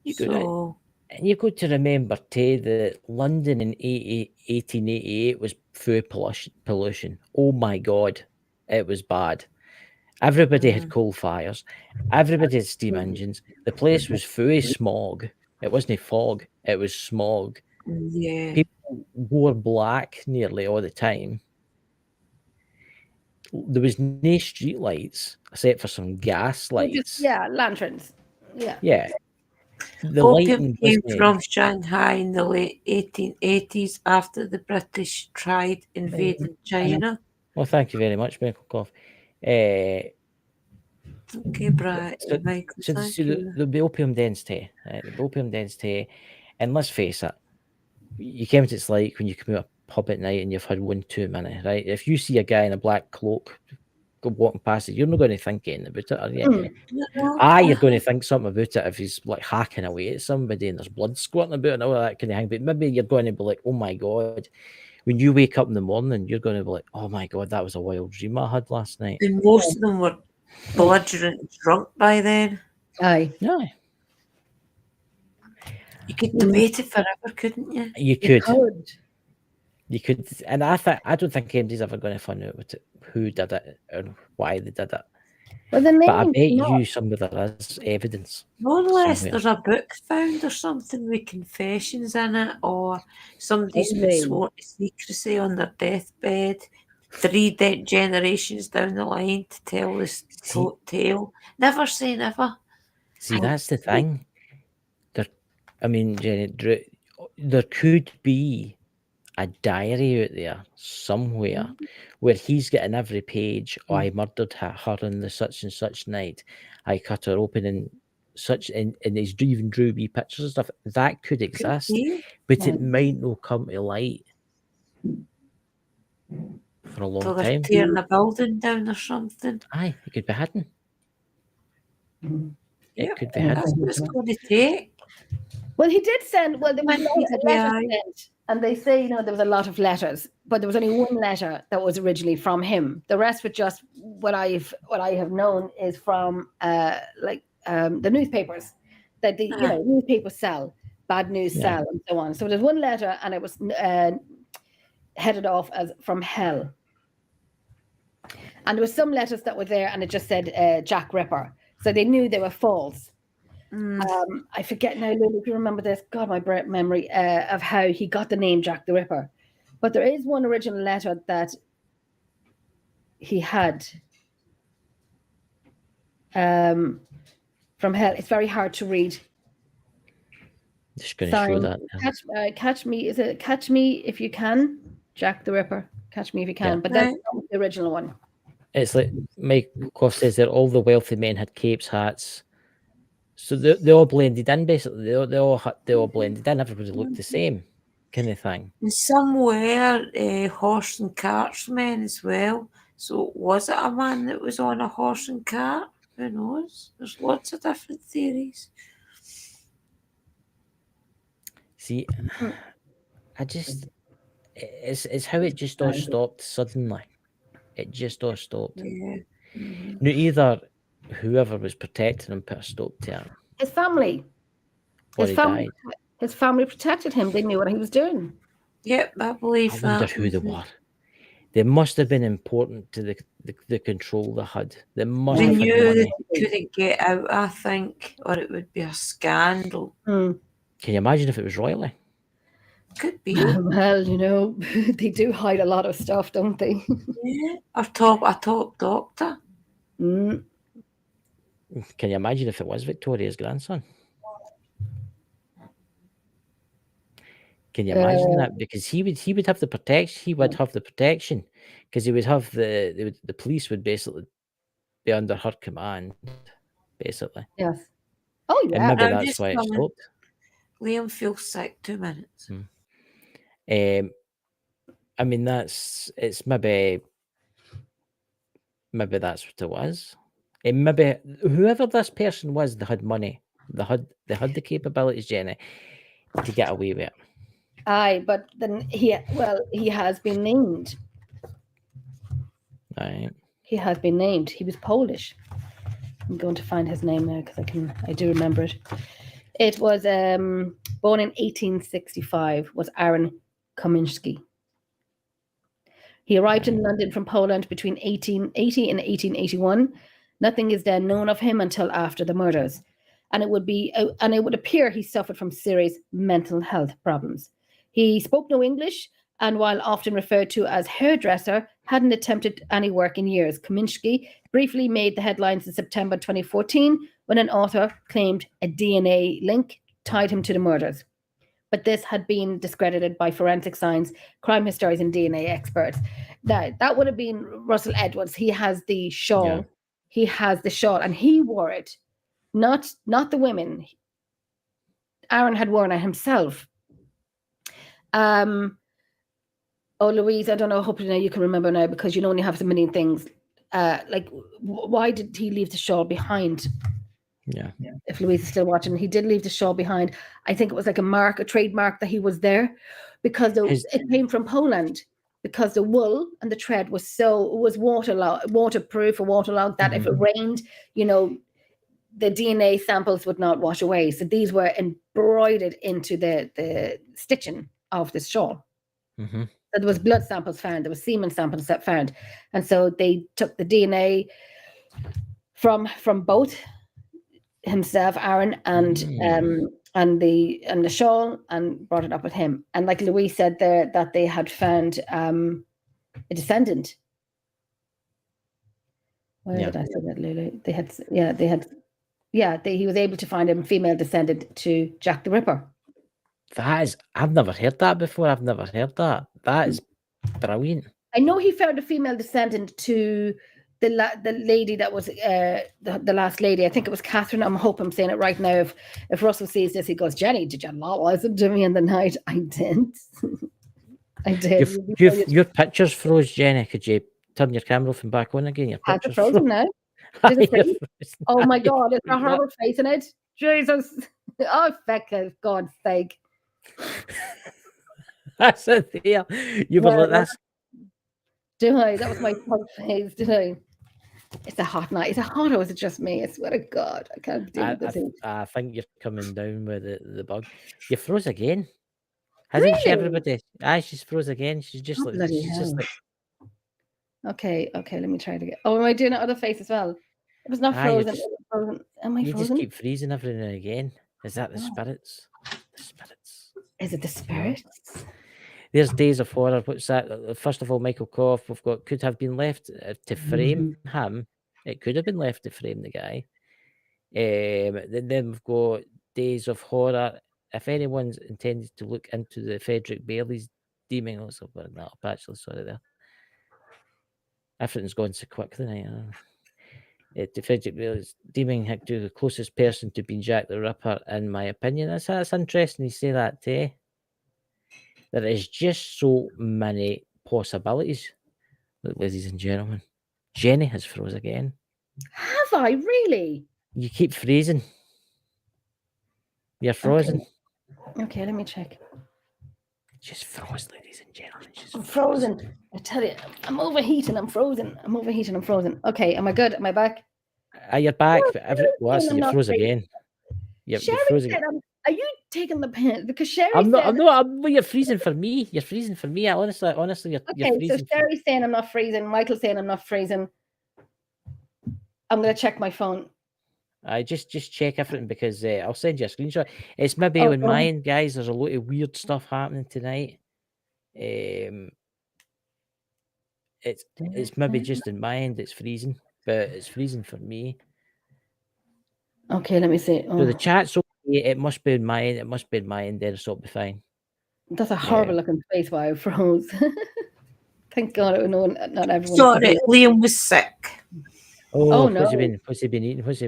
You could, So, and you've got to remember too that London in 1888 was full pollution. Oh my God, it was bad. Everybody had coal fires. Everybody had steam engines. The place was full of smog. It wasn't fog. It was smog. yeah. People wore black nearly all the time. There was no street lights except for some gas lights. Lanterns. Yeah. Yeah. The Opium lighting came wasn't. from Shanghai in the late 1880s after the British tried invading China. Well, thank you very much, Michael Cough. Okay, Brad, Michael, So thank you. the opium density, the opium density, and let's face it, you can what it's like when you come out a pub at night and you've had 1 too many, right? If you see a guy in a black cloak go walking past it, you're not going to think anything about it, are you? You're going to think something about it if he's like hacking away at somebody and there's blood squirting about and all that kind of thing. But maybe you're going to be like, oh my God. When you wake up in the morning, you're going to be like, oh my God, that was a wild dream I had last night. And most of them were belligerent drunk by then. Aye. No, You could debate it forever, couldn't you? you could, and I don't think anybody's ever going to find out who did it or why they did it. Well, the But I name, bet no. you somewhere there is evidence. No less somewhere. there's a book found or something with confessions in it, or somebody's been Maybe. sworn to secrecy on their deathbed 3 generations down the line to tell this tale. Never say never. See, that's the thing. Jenny, there could be a diary out there somewhere where he's getting every page, oh, I murdered her on the such and such night. I cut her open and such, and he's even drew wee pictures and stuff. That could exist, but it might not come to light for a long Till time. they're tearing a building down or something. Aye, it could be hidden. It could be That's hidden. what it's going to take. Well, he did send. Well, there was Might a need to be letter aye. sent, and they say there was a lot of letters, but there was only one letter that was originally from him. The rest were just what I have known is from the newspapers that the newspapers sell, bad news sell, and so on. So there's one letter, and it was headed off as from hell. And there were some letters that were there, and it just said Jack Ripper. So they knew they were false. I forget now, Lily, if you remember this, God, my memory of how he got the name Jack the Ripper. But there is one original letter that he had from hell. It's very hard to read. Just going to show that. Catch me. Is it Catch Me If You Can? Jack the Ripper. Catch Me If You Can. Yeah. But that's not the original one. It's like Mike Koff says that all the wealthy men had capes, hats. So they all blended in, basically. They all blended in. Everybody looked the same, kind of thing. And some were horse and carts men as well. So was it a man that was on a horse and cart? Who knows? There's lots of different theories. See, it's how it just all stopped suddenly. It just all stopped. Yeah. Now, either whoever was protecting him put a stop to it. His family. Or he died. His family protected him. They knew what he was doing. Yep, I believe I that. wonder who they were. They must have been important to the control they had. They must They have knew had money. that they couldn't get out, I think, or it would be a scandal. Can you imagine if it was royally? Could be. Well, they do hide a lot of stuff, don't they? Yeah. A top doctor. Can you imagine if it was Victoria's grandson? Can you imagine that? Because he would have the protection. He would have the protection because he would have the police would basically be under her command, basically. Yes. Oh yeah. And maybe that's why it stopped. Liam feels sick. 2 minutes. I mean, it's maybe that's what it was. And maybe whoever this person was, they had money. They had the capabilities, Jenny, to get away with it. Aye, but then he has been named. Right. He has been named. He was Polish. I'm going to find his name now because I do remember it. It was born in 1865. Was Aaron Kominski. He arrived in London from Poland between 1880 and 1881. Nothing is then known of him until after the murders, and it would appear he suffered from serious mental health problems. He spoke no English, and while often referred to as hairdresser, hadn't attempted any work in years. Kominski briefly made the headlines in September 2014 when an author claimed a DNA link tied him to the murders. But this had been discredited by forensic science, crime historians, and DNA experts. That would have been Russell Edwards. He has the shawl. Yeah. He has the shawl, and he wore it, not the women. Aaron had worn it himself. Louise, I don't know. Hopefully you can remember now because you only have so many things. Why did he leave the shawl behind? Yeah. If Louise is still watching, he did leave the shawl behind. I think it was like a trademark that he was there because it came from Poland because the wool and the thread was waterproof or waterlogged that if it rained, the DNA samples would not wash away. So these were embroidered into the stitching of this shawl. Mm-hmm. So there was blood samples found, there was semen samples that found, and so they took the DNA from both himself, Aaron, and the shawl, and brought it up with him. And like Louise said there, that they had found a descendant. Where did I say that, Lulu? He was able to find a female descendant to Jack the Ripper. I've never heard that before. I've never heard that. That is brilliant. I know he found a female descendant to the lady that was the last lady. I think it was Catherine. I hope I'm saying it right now. If Russell sees this, he goes, Jenny, did you not listen to me in the night? I didn't. I did. Your pictures froze, Jenny. Could you turn your camera off and back on again? Your Has pictures it frozen now? Did it freeze? Oh my God, it's a horrible face in it. Jesus. Oh, feck, for God's sake. That's it there. You were like this. Do I? That was my pug face, did I? It's a hot night. Is it hot or is it just me? I swear to God, I can't do this. I think you're coming down with the bug. You froze again. Hasn't she, everybody? She's froze again. She's just Okay, let me try it again. Oh, am I doing it other face as well? It was not frozen. Am I frozen? You just keep freezing every now and again. Is that the spirits? The spirits. Is it the spirits? There's Days of Horror. What's that? First of all, Michael Koff. We've got could have been left to frame him. It could have been left to frame the guy. Then we've got Days of Horror. If anyone's intended to look into the Frederick Bailey's demon, also got that up. Actually, sorry there. Everything's gone so quick tonight. The Frederick Bailey's demon had to the closest person to being Jack the Ripper, in my opinion. That's interesting you say that, too. There is just so many possibilities. Look, ladies and gentlemen, Jenny has froze again. Have I really? You keep freezing. You're frozen. Okay, let me check. She's frozen, ladies and gentlemen. I'm frozen. I tell you, I'm overheating. I'm frozen. Okay, am I good? Am I back? You're back. You froze again. You're frozen. Are you taking the pen? Because Sherry you're freezing for me. You're freezing for me. Honestly, you're freezing. So Sherry's saying I'm not freezing. Michael's saying I'm not freezing. I'm going to check my phone. I just check everything because I'll send you a screenshot. It's maybe on mine, guys. There's a lot of weird stuff happening tonight. It's maybe just in my end. It's freezing, but it's freezing for me. Okay, let me see. So the chat's okay. It must be in my end. It must be in my end. Then so it'll be fine. That's a horrible looking face. Why I froze. Thank God, not everyone. Sorry, Liam was sick. Oh no! What's he been eating? What's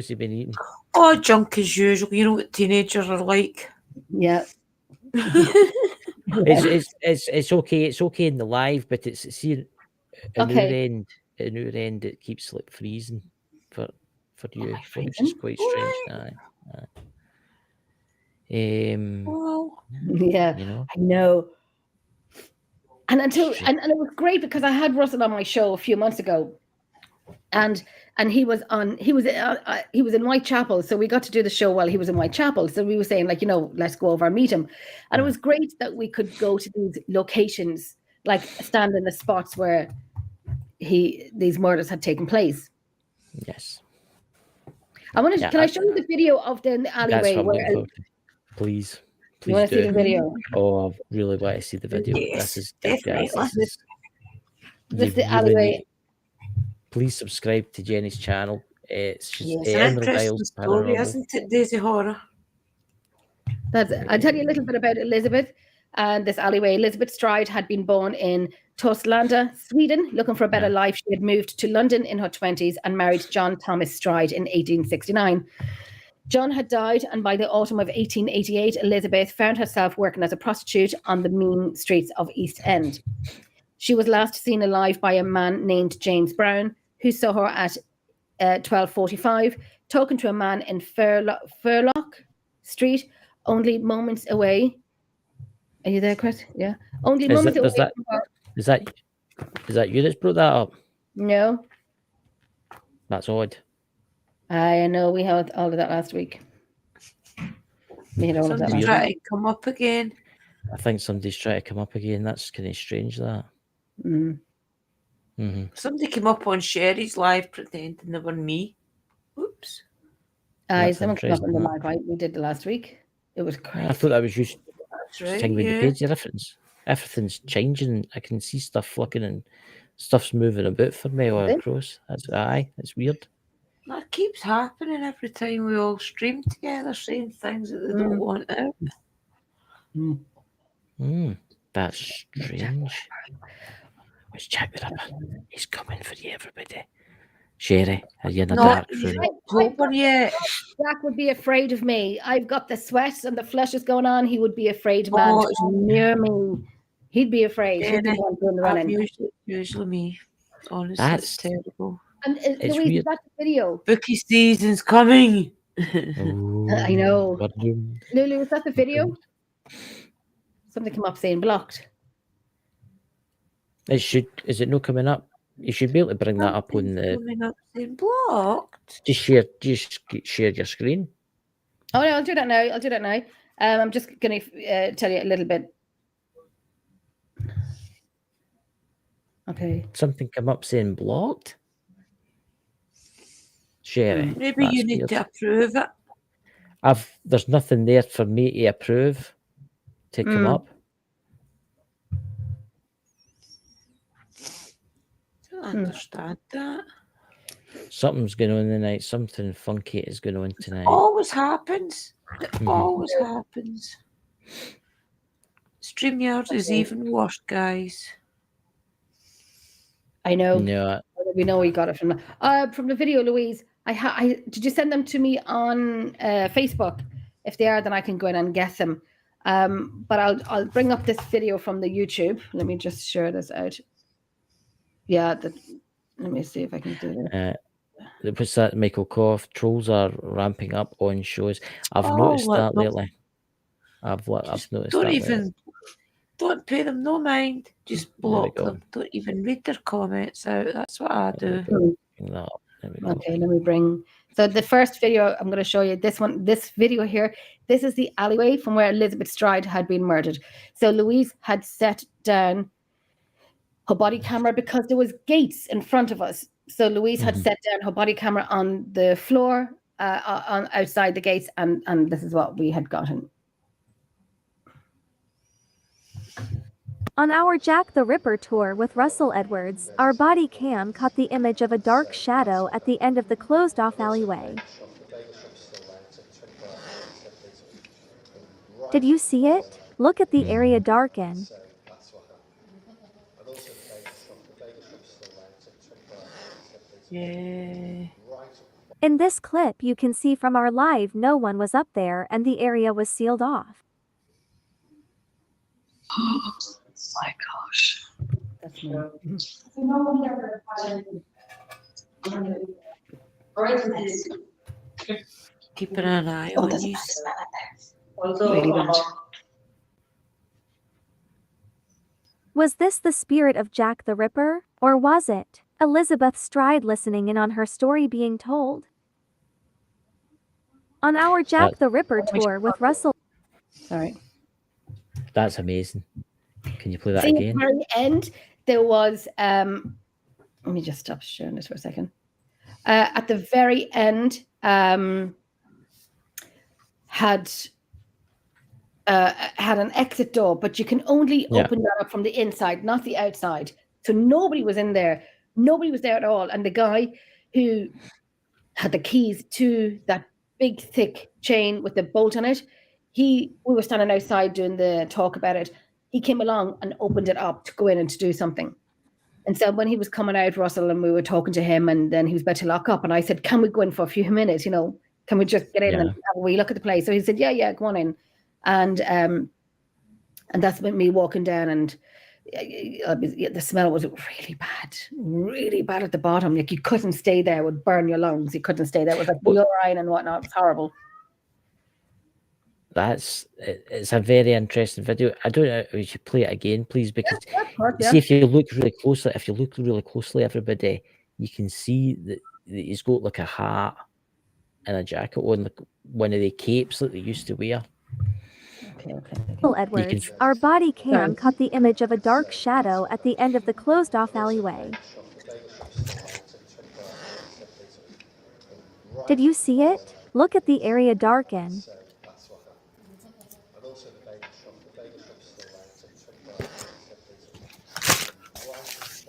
he been eating? Oh, junk as usual. You know what teenagers are like. Yeah. It's okay. It's okay in the live, but it's here. At our end, it keeps like freezing. for you, I which is frightened? quite strange. Well, Yeah, You know, I know. And and Strange. it was great because I had Russell on my show a few months ago, and he was in Whitechapel, so we got to do the show while he was in Whitechapel. So we were saying, like, let's go over and meet him, and it was great that we could go to these locations, like stand in the spots where these murders had taken place. Yes, I want to. Yeah, Can I show you the video of the that's alleyway what I'm where looking forward to. Please, you want to see do. the video? Oh, I really want to see the video. Yes, This is definitely. guys. This is This is the really alleyway. need. Please subscribe to Jenny's channel. It's just Yes. It's an Emerald interesting Isles story, Paranormal. isn't it, Daisy Horror? I'll tell you a little bit about Elizabeth and this alleyway. Elizabeth Stride had been born in Torslanda, Sweden. Looking for a better life, she had moved to London in her 20s and married John Thomas Stride in 1869. John had died, and by the autumn of 1888, Elizabeth found herself working as a prostitute on the mean streets of East End. She was last seen alive by a man named James Brown, who saw her at 12:45, talking to a man in Furlock Street, only moments away. Are you there, Chris? Yeah. Only moments away from her. Is that you that's brought that up? No, That's odd. I know we had all of that last week. We had all of that Somebody's last trying to come up again. I think somebody's trying to come up again. That's kind of strange, that. week. Somebody came up on Sherry's live pretending they were me. Oops. That's Someone came up in the interesting, live, right? We did it last week. It was crazy. I thought that was you That's right. thing with the page. Everything's changing. I can see stuff flicking and stuff's moving about for me all across. It's weird. That keeps happening every time we all stream together, saying things that they don't want out. That's strange. Let's check the Ripper. He's coming for you, everybody. Sherry, are you in the dark room? October yet. Jack would be afraid of me. I've got the sweat and the flush is going on. He would be afraid, man, to come near me. He'd be afraid. He'd be the one doing the running. Usually me. Honestly, That's it's terrible. And it's Louise, weird. that's the video. Bookie season's coming. I know. Lulu, is that the video? Something came up saying blocked. Is it not coming up? You should be able to bring that up on the. Coming up saying blocked. Just share your screen. Oh no, I'll do that now. I'm just going to tell you a little bit. Okay. Something come up saying blocked. Sherry. Maybe you need to approve it. There's nothing there for me to approve to come up. I don't understand that. Something's going on tonight. Something funky is going on tonight. Always happens. It always happens. StreamYard is even worse, guys. I know. No, we know we got it from the video, Louise. Did you send them to me on Facebook? If they are, then I can go in and get them. But I'll bring up this video from the YouTube. Let me just share this out. Yeah, let me see if I can do it. What's that, Michael Koff? Trolls are ramping up on shows. I've noticed that lately. I've noticed that. Don't pay them no mind. Just block them. Don't even read their comments out. That's what I do. Okay, let me bring. So the first video I'm going to show you, this video here, this is the alleyway from where Elizabeth Stride had been murdered. So Louise had set down her body camera because there was gates in front of us. So Louise had set down her body camera on the floor, on outside the gates, and this is what we had gotten. On our Jack the Ripper tour with Russell Edwards, our body cam caught the image of a dark shadow at the end of the closed-off alleyway. Did you see it? Look at the area darken. Yeah. In this clip, you can see from our live no one was up there and the area was sealed off. Oh my gosh. That's me. Keeping an eye Oh, on there's a you. bad smell in there. Really bad. Was this the spirit of Jack the Ripper, or was it Elizabeth Stride listening in on her story being told? On our Jack the Ripper tour with Russell. Sorry. That's amazing. Can you play that See, at the again? very end, there was. Let me just stop sharing this for a second. At the very end, had an exit door, but you can only Yeah. open that up from the inside, not the outside. So nobody was in there. Nobody was there at all. And the guy who had the keys to that big, thick chain with the bolt on it, we were standing outside doing the talk about it. He came along and opened it up to go in and to do something. And so when he was coming out, Russell, and we were talking to him, and then he was about to lock up, and I said, can we go in for a few minutes? You know, can we just get in and have a wee look at the place? So he said, yeah, go on in. And that's when me walking down, and the smell was really bad at the bottom. Like you couldn't stay there; it would burn your lungs. You couldn't stay there. It was like urine and whatnot. It was horrible. It's a very interesting video. I don't know if you should play it again, please, because Yeah. see if you look really closely, everybody, you can see that he's got like a hat and a jacket on, like one of the capes that they used to wear. Okay. Edwards, our body cam caught the image of a dark shadow at the end of the closed-off alleyway. Did you see it? Look at the area darken.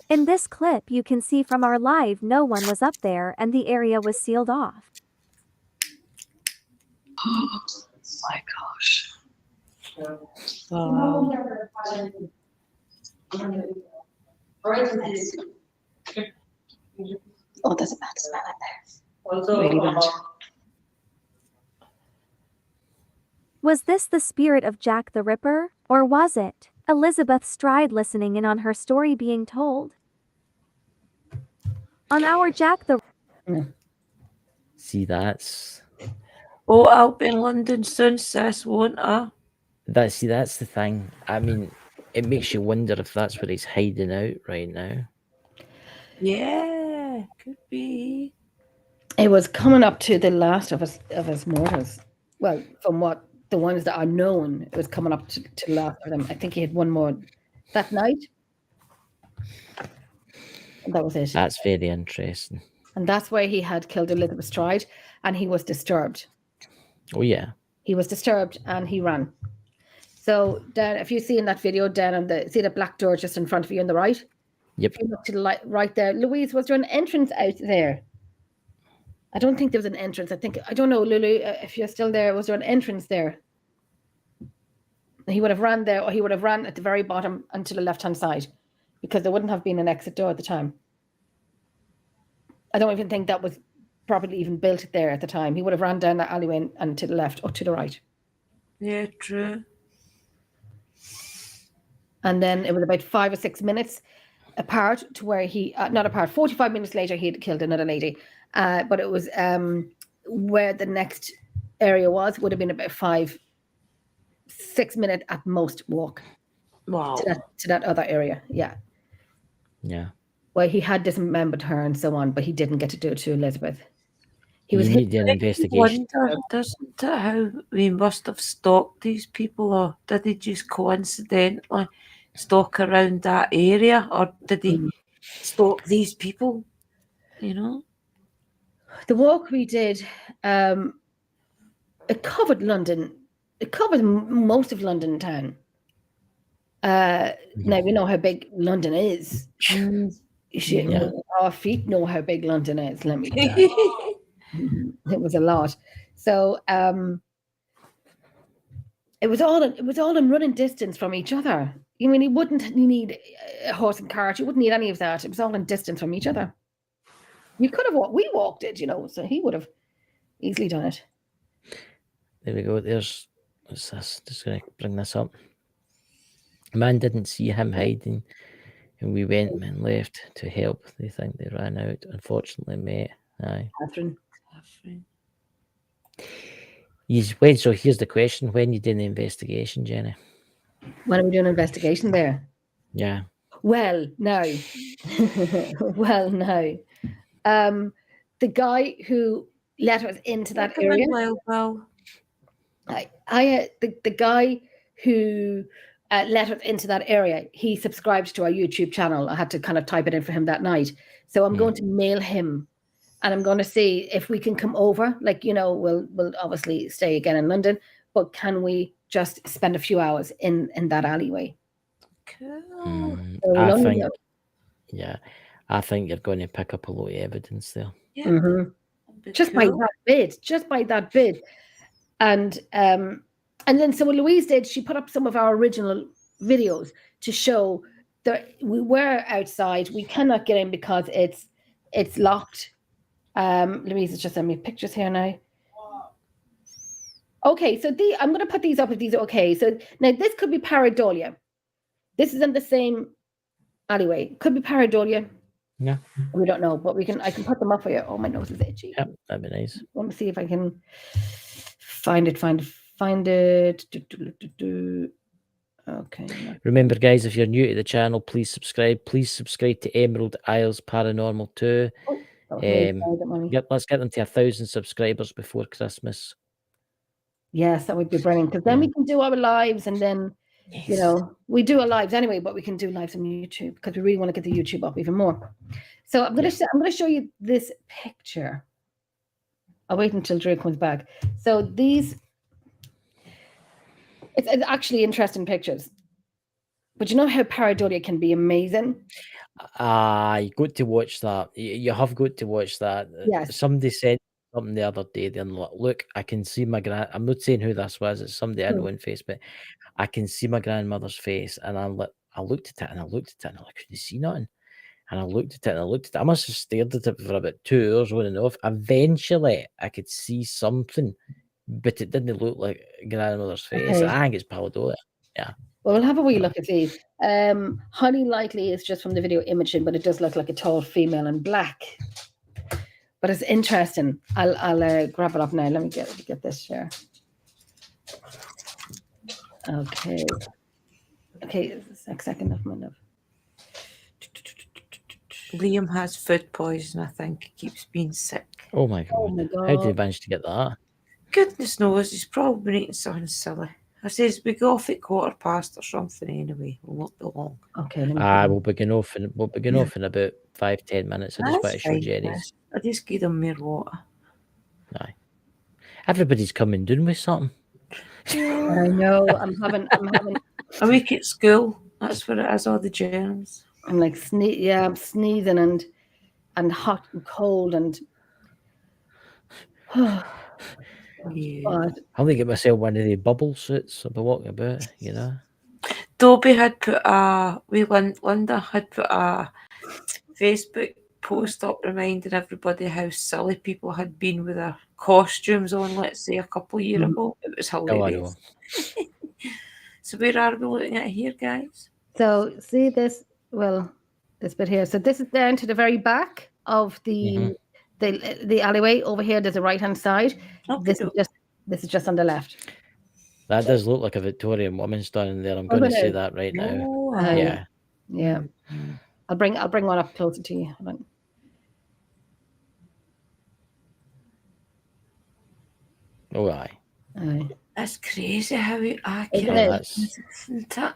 In this clip you can see from our live no one was up there and the area was sealed off. Oh my gosh. Wow. Oh, there's a bad smell in there. Really bad. Was this the spirit of Jack the Ripper, or was it Elizabeth Stride listening in on her story being told? On our Jack the See, that's I'll be in London soon, sis, won't I? that's the thing. I mean, it makes you wonder if that's where he's hiding out right now. Yeah, could be. It was coming up to the last of his mortars. Well, from what the ones that are known, it was coming up to the last of them. I think he had one more that night. And that was it. That's very interesting. And that's why he had killed Elizabeth Stride, and he was disturbed. Oh yeah. He was disturbed and he ran. So Dan, if you see in that video, Dan, and see the black door just in front of you on the right? Yep. If you look to the right there, Louise, was there an entrance out there? I don't think there was an entrance. I don't know, Lulu, if you're still there, was there an entrance there? He would have ran there, or he would have ran at the very bottom and to the left-hand side, because there wouldn't have been an exit door at the time. I don't even think that was properly even built there at the time. He would have ran down that alleyway and to the left or to the right. Yeah, true. And then it was about 5 or 6 minutes apart to where he, not apart, 45 minutes later, he had killed another lady. But it was where the next area would have been about 5-6 minute at most walk. Wow. To that other area. Yeah. Yeah. Well, he had dismembered her and so on, but he didn't get to do it to Elizabeth. He was You need an investigation. Wonder, doesn't it, how we must have stalked these people, or did he just coincidentally stalk around that area, or did he stalk these people? You know? The walk we did, it covered London. It covered most of London town. Now we know how big London is. Our feet know how big London is. Let me tell you. It was a lot. So it was all in running distance from each other. I mean, he wouldn't need a horse and cart. You wouldn't need any of that. It was all in distance from each other. You could have we walked it, so he would have easily done it. There we go. What's this? Just going to bring this up. A man didn't see him hiding, and we went and left to help. They think they ran out. Unfortunately, met Aye. Catherine. Wait, so here's the question. When you did the investigation, Jenny? When are we doing an investigation there? Yeah. Well, no. Well, no. The guy who let us into that area. Well, The guy who let us into that area, he subscribed to our YouTube channel. I had to kind of type it in for him that night. So I'm going to mail him, and I'm going to see if we can come over. Like, we'll obviously stay again in London, but can we just spend a few hours in that alleyway? cool. So we'll I only think, go- I think you're going to pick up a lot of evidence there. Yeah. Mhm. Just by that bit. And then so what Louise did, she put up some of our original videos to show that we were outside. We cannot get in because it's locked. Louise has just sent me pictures here now. Okay, so I'm going to put these up if these are okay. So now this could be pareidolia. This is in the same alleyway. Could be pareidolia. Yeah. We don't know, but I can put them up for you. Oh, my nose is itchy. Yep, that'd be nice. Let me see if I can find it. Okay. Remember, guys, if you're new to the channel, please subscribe. Please subscribe to Emerald Isles Paranormal 2. Let's get them to 1,000 subscribers before Christmas. Yes, that would be brilliant, because then we can do our lives, and then we do our lives anyway, but we can do lives on YouTube because we really want to get the YouTube up even more. So I'm going to show you this picture. I'll wait until Drew comes back. So it's actually interesting pictures. But you know how pareidolia can be amazing? You got to watch that. You have got to watch that. Yes. Somebody said something the other day. Then look, I can see my I'm not saying who this was. It's somebody I know on Facebook. I can see my grandmother's face, and I looked at it, and I looked at it, and I couldn't see nothing. And I looked at it, and I looked at it. I must have stared at it for about 2 hours on and off. Eventually, I could see something, but it didn't look like grandmother's face. Okay. I think it's pareidolia. Yeah. Well, we'll have a wee look at these. Highly likely is just from the video imaging, but it does look like a tall female in black. But it's interesting. I'll grab it up now. Let me get this share. Okay. Okay, a second of my love. Liam has food poison, I think. He keeps being sick. Oh my god. Oh my How did he God. manage to get that? Goodness knows, he's probably been eating something silly. I says we go off at 15:15 or something anyway. We'll not be long. Okay. Let me We'll begin off in about 5-10 minutes. I just want to show Jenny's. I just give them more water. Aye. Everybody's coming down with something. I know. I'm having A week at school. That's where it is, all the germs. I'm like I'm sneezing and hot and cold and Yeah. God. I'm gonna get myself one of the bubble suits. I'll be walking about, Dobie had put Linda had put a Facebook post up reminding everybody how silly people had been with their costumes on, let's say, a couple of years ago. It was Oh, I know. hilarious. So where are we looking at here, guys? So see this bit here. So this is down to the very back of the alleyway. Over here, there's a right-hand side. This is just on the left. That does look like a Victorian woman standing there. I'm going to say that right now. Oh, Yeah. Yeah. I'll bring one up closer to you. Hold on. Oh, aye. Aye. that's crazy how he Isn't it?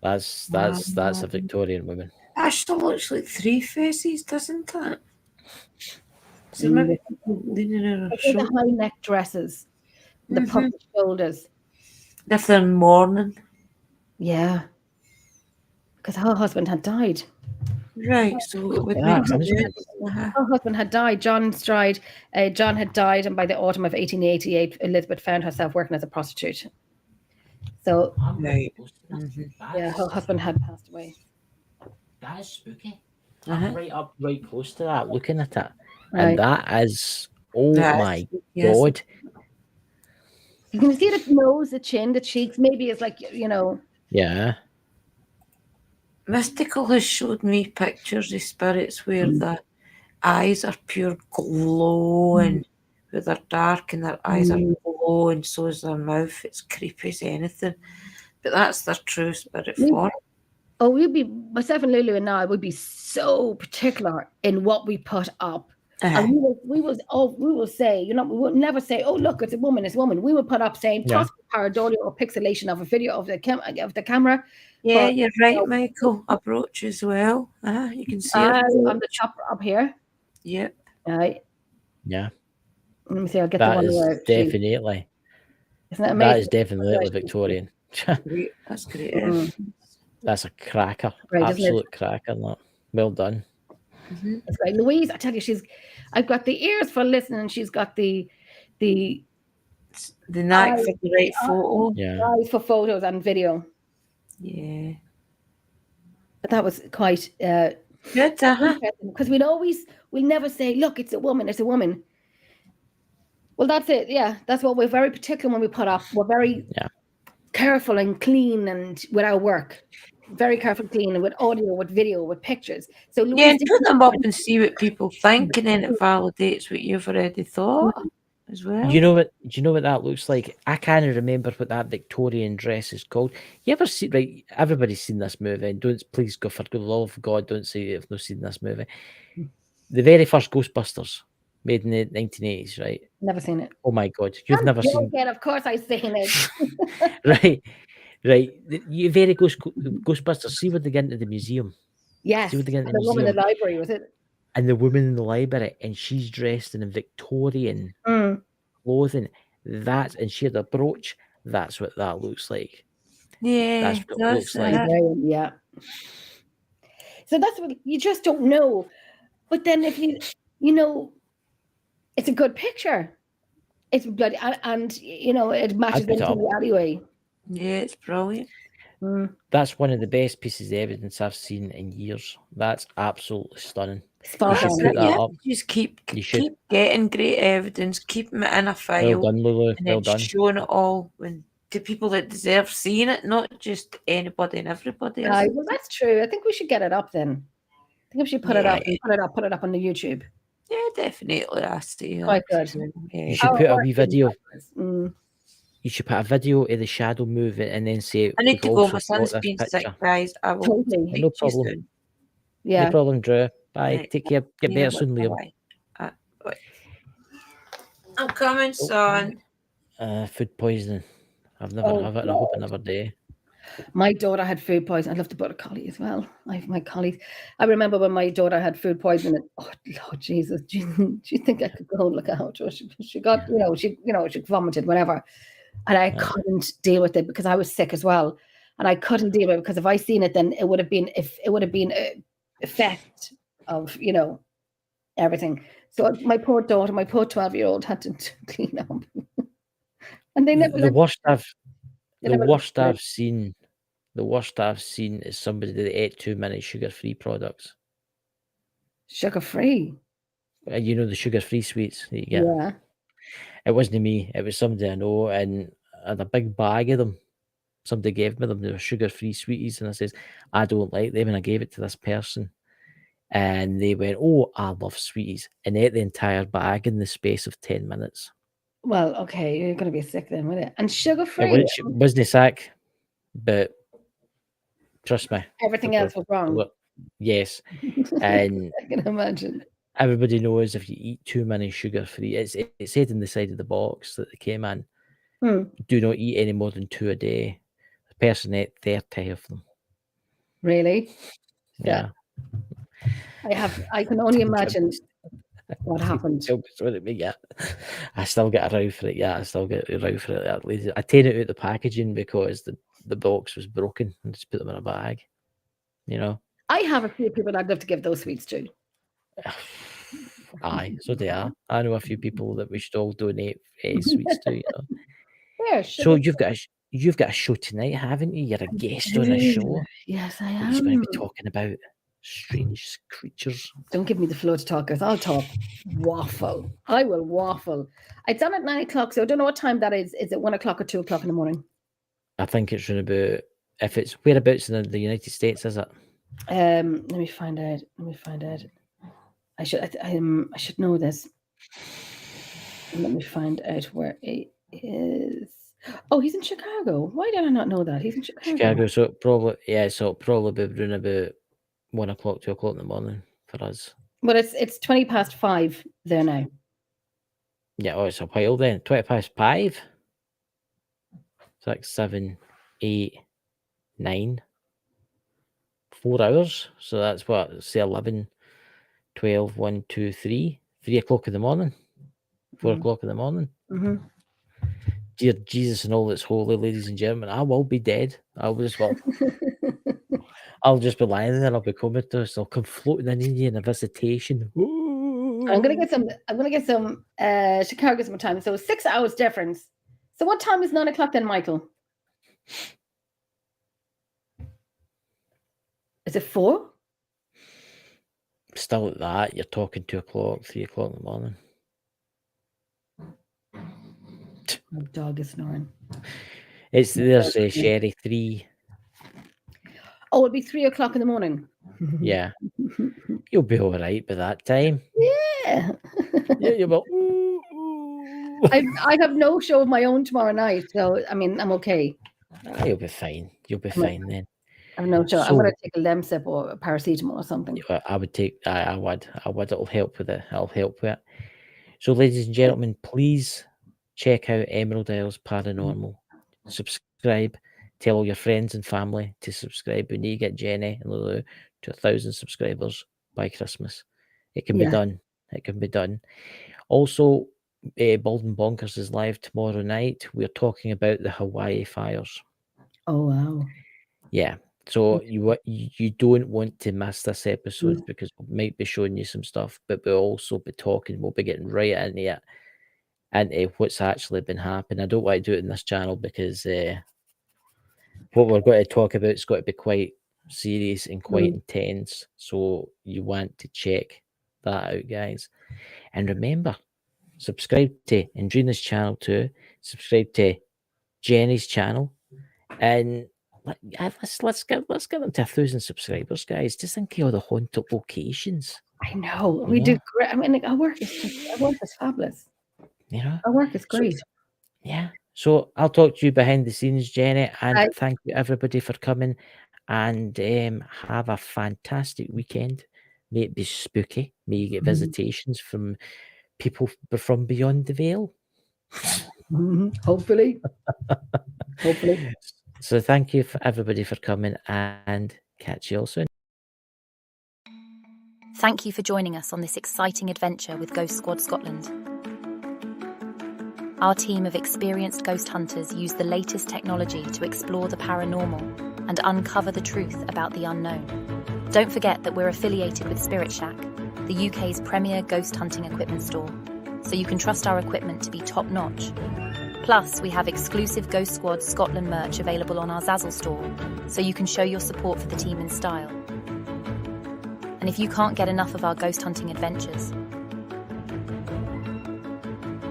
That's a Victorian woman. That still looks like three faces, doesn't it? So maybe leaning on her Look at the shoulder. high neck dresses, the puffy shoulders. If they're mourning. Yeah. Because her husband had died. Right, so it would Yeah, make sense. Her husband had died. John had died, and by the autumn of 1888, Elizabeth found herself working as a prostitute. So, Right. yeah, her husband had passed away. That is spooky. Uh-huh. I'm right close to that, looking at it. Right. And that is, oh my yes. God. You can see the nose, the chin, the cheeks. Maybe it's like, Yeah. Mystical has showed me pictures of spirits where the eyes are pure glowing. But they're dark and their eyes are glowing, so is their mouth. It's creepy as anything. But that's their true spirit form. Oh, myself and Lulu and I would be so particular in what we put up. And we will say, we would never say, oh, look, it's a woman. We would put up saying possible pareidolia or pixelation of a video of the camera. Yeah, but, you're right, Michael. A brooch as well. You can see it on the top up here. Yep. Right. Yeah. Let me see. I'll get That the one is where definitely. Isn't that amazing? That is definitely Victorian. Great. That's great. That's a cracker. Right, absolute cracker. That. Well done. It's like Louise. I tell you, I've got the ears for listening, and she's got the knack for the right photo. Yeah. Eyes for photos and video. Yeah. But that was quite good, because we'll never say, look, it's a woman. Well, that's it. Yeah, that's what we're very particular when we put up. We're very careful and clean and with our work. Very careful, clean, and with audio, with video, with pictures. So Louise, and put them up and see what people think, and then it validates what you've already thought as well. Do you know what that looks like? I can't remember what that Victorian dress is called. You ever see? Right, everybody's seen this movie. And please go for the love of God, don't say you've not seen this movie. The very first Ghostbusters, made in the 1980s, right? Never seen it. Oh my God, you've never seen it? Of course, I've seen it. Right. You very Ghostbusters. See when they get into the museum. Yes. See when they get into the woman in the library, was it? And the woman in the library, and she's dressed in a Victorian clothing. And she had a brooch. That's what that looks like. Yeah, that's what it looks like. Yeah. So that's what you just don't know. But then if you it's a good picture. It's bloody, and it matches into the alleyway. Yeah, it's brilliant. That's one of the best pieces of evidence I've seen in years. That's absolutely stunning. You should put that up. Just keep getting great evidence, keeping it in a file. Well done, Lulu. And well done. Showing it all to people that deserve seeing it, not just anybody and everybody else. Well, that's true. I think we should get it up then. I think we should put it up and put it up on the YouTube. Yeah, definitely. I see. Quite good. You should put a wee video. You should put a video of the shadow moving and then say, I need to go. My son's been sick, guys. I will. Totally. No problem. Soon. Yeah. No problem, Drew. Bye. Right. Take care. Get better soon, Liam. I'm coming, son. Food poisoning. I've never have it, and I hope I never do. My daughter had food poisoning. I love the border collie as well. I have my collies. I remember when my daughter had food poisoning. Oh Lord Jesus! Do you think I could go and look out? Or she got, she vomited, whatever, and I couldn't deal with it because I was sick as well, and I couldn't deal with it because if I seen it, then it would have been an effect of everything. So my poor daughter, my poor 12-year-old, had to clean up, and they never. The worst I've seen is somebody that ate too many sugar-free products. Sugar-free? The sugar-free sweets that you get. Yeah. It wasn't me. It was somebody I know, and I had a big bag of them. Somebody gave me them. They were sugar-free sweeties, and I says, I don't like them, and I gave it to this person. And they went, oh, I love sweeties, and ate the entire bag in the space of 10 minutes. Well, okay, you're going to be sick then, wouldn't it? And sugar-free? It wasn't sick, but trust me. Everything else was wrong. Yes. And I can imagine. Everybody knows if you eat too many sugar-free, it said in the side of the box that they came in, do not eat any more than 2 a day. The person ate 30 of them. Really? Yeah. I can only imagine what happened. Yeah. I still get a row for it. Yeah, I still get a row for it. At least I take it out the packaging because the box was broken and just put them in a bag. I have a few people I'd love to give those sweets to. Aye, so they are. I know a few people that we should all donate sweets to. Yeah, so you've got a show tonight, haven't you? You're a guest on a show. Yes, I am. You're going to be talking about strange creatures. Don't give me the floor to talk, because I'll talk waffle. I will waffle. It's on at 9 o'clock, so I don't know what time that is. Is it 1 o'clock or 2 o'clock in the morning? I think it's around about. If it's whereabouts in the United States, is it? Let me find out. I should know this. Let me find out where he is. Oh, he's in Chicago. Why did I not know that? He's in Chicago, so it'll probably be around about 1 o'clock, 2 o'clock in the morning for us. But it's 5:20 there now. Yeah, it's a while then. 5:20. 6, 7, 8, 9. 4 hours. So that's what, say 11, 12, 1, 2, 3. 3 o'clock in the morning. 4 o'clock in the morning. Mm-hmm. Dear Jesus and all that's holy, ladies and gentlemen, I will be dead. I'll just be lying there. I'll be comatose. I'll come floating in you in a visitation. I'm gonna get some Chicago some time. So 6 hours difference. So what time is 9 o'clock then, Michael? Is it 4? Still at that, you're talking 2 o'clock, 3 o'clock in the morning. My dog is snoring. There's Sherry 3. Oh, it'll be 3 o'clock in the morning. Yeah. You'll be all right by that time. Yeah. Yeah, you'll be. I have no show of my own tomorrow night, so I mean I'm okay. You'll be fine. You'll be fine then. I have no show. I'm So- gonna take a Lemsip or a paracetamol or something. I would take. I would. It'll help with it. It'll help with it. So, ladies and gentlemen, please check out Emerald Isles Paranormal. Subscribe. Tell all your friends and family to subscribe. We need to get Jenny and Lulu to 1,000 subscribers by Christmas. It can be Yeah. done. It can be done. Also, Bald and Bonkers is live tomorrow night. We're talking about the Hawaii fires. Oh wow. Yeah. So you don't want to miss this episode because we might be showing you some stuff, but we'll also be talking. We'll be getting right into it, into what's actually been happening. I don't want to do it in this channel because what we're going to talk about is got to be quite serious and quite intense. So you want to check that out, guys. And remember, subscribe to Andrina's channel too. Subscribe to Jenny's channel, and let's get them to 1,000 subscribers, guys. Just think of all the haunted locations. I know. We do great. I mean, like, our work is fabulous. You know, Our work is great. yeah. So I'll talk to you behind the scenes, Jenny, and thank you everybody for coming. And have a fantastic weekend. May it be spooky. May you get visitations from people from beyond the veil. Hopefully. Hopefully. So thank you for everybody for coming, and catch you all soon. Thank you for joining us on this exciting adventure with Ghost Squad Scotland. Our team of experienced ghost hunters use the latest technology to explore the paranormal and uncover the truth about the unknown. Don't forget that we're affiliated with Spirit Shack, the UK's premier ghost hunting equipment store, so you can trust our equipment to be top-notch. Plus, we have exclusive Ghost Squad Scotland merch available on our Zazzle store, so you can show your support for the team in style. And if you can't get enough of our ghost hunting adventures,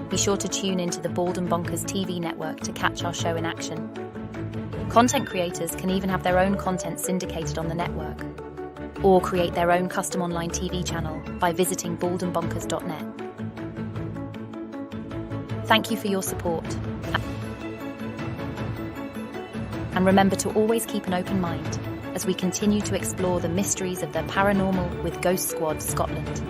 be sure to tune into the Bald and Bonkers TV network to catch our show in action. Content creators can even have their own content syndicated on the network, or create their own custom online TV channel by visiting baldandbonkers.net. Thank you for your support. And remember to always keep an open mind as we continue to explore the mysteries of the paranormal with Ghost Squad Scotland.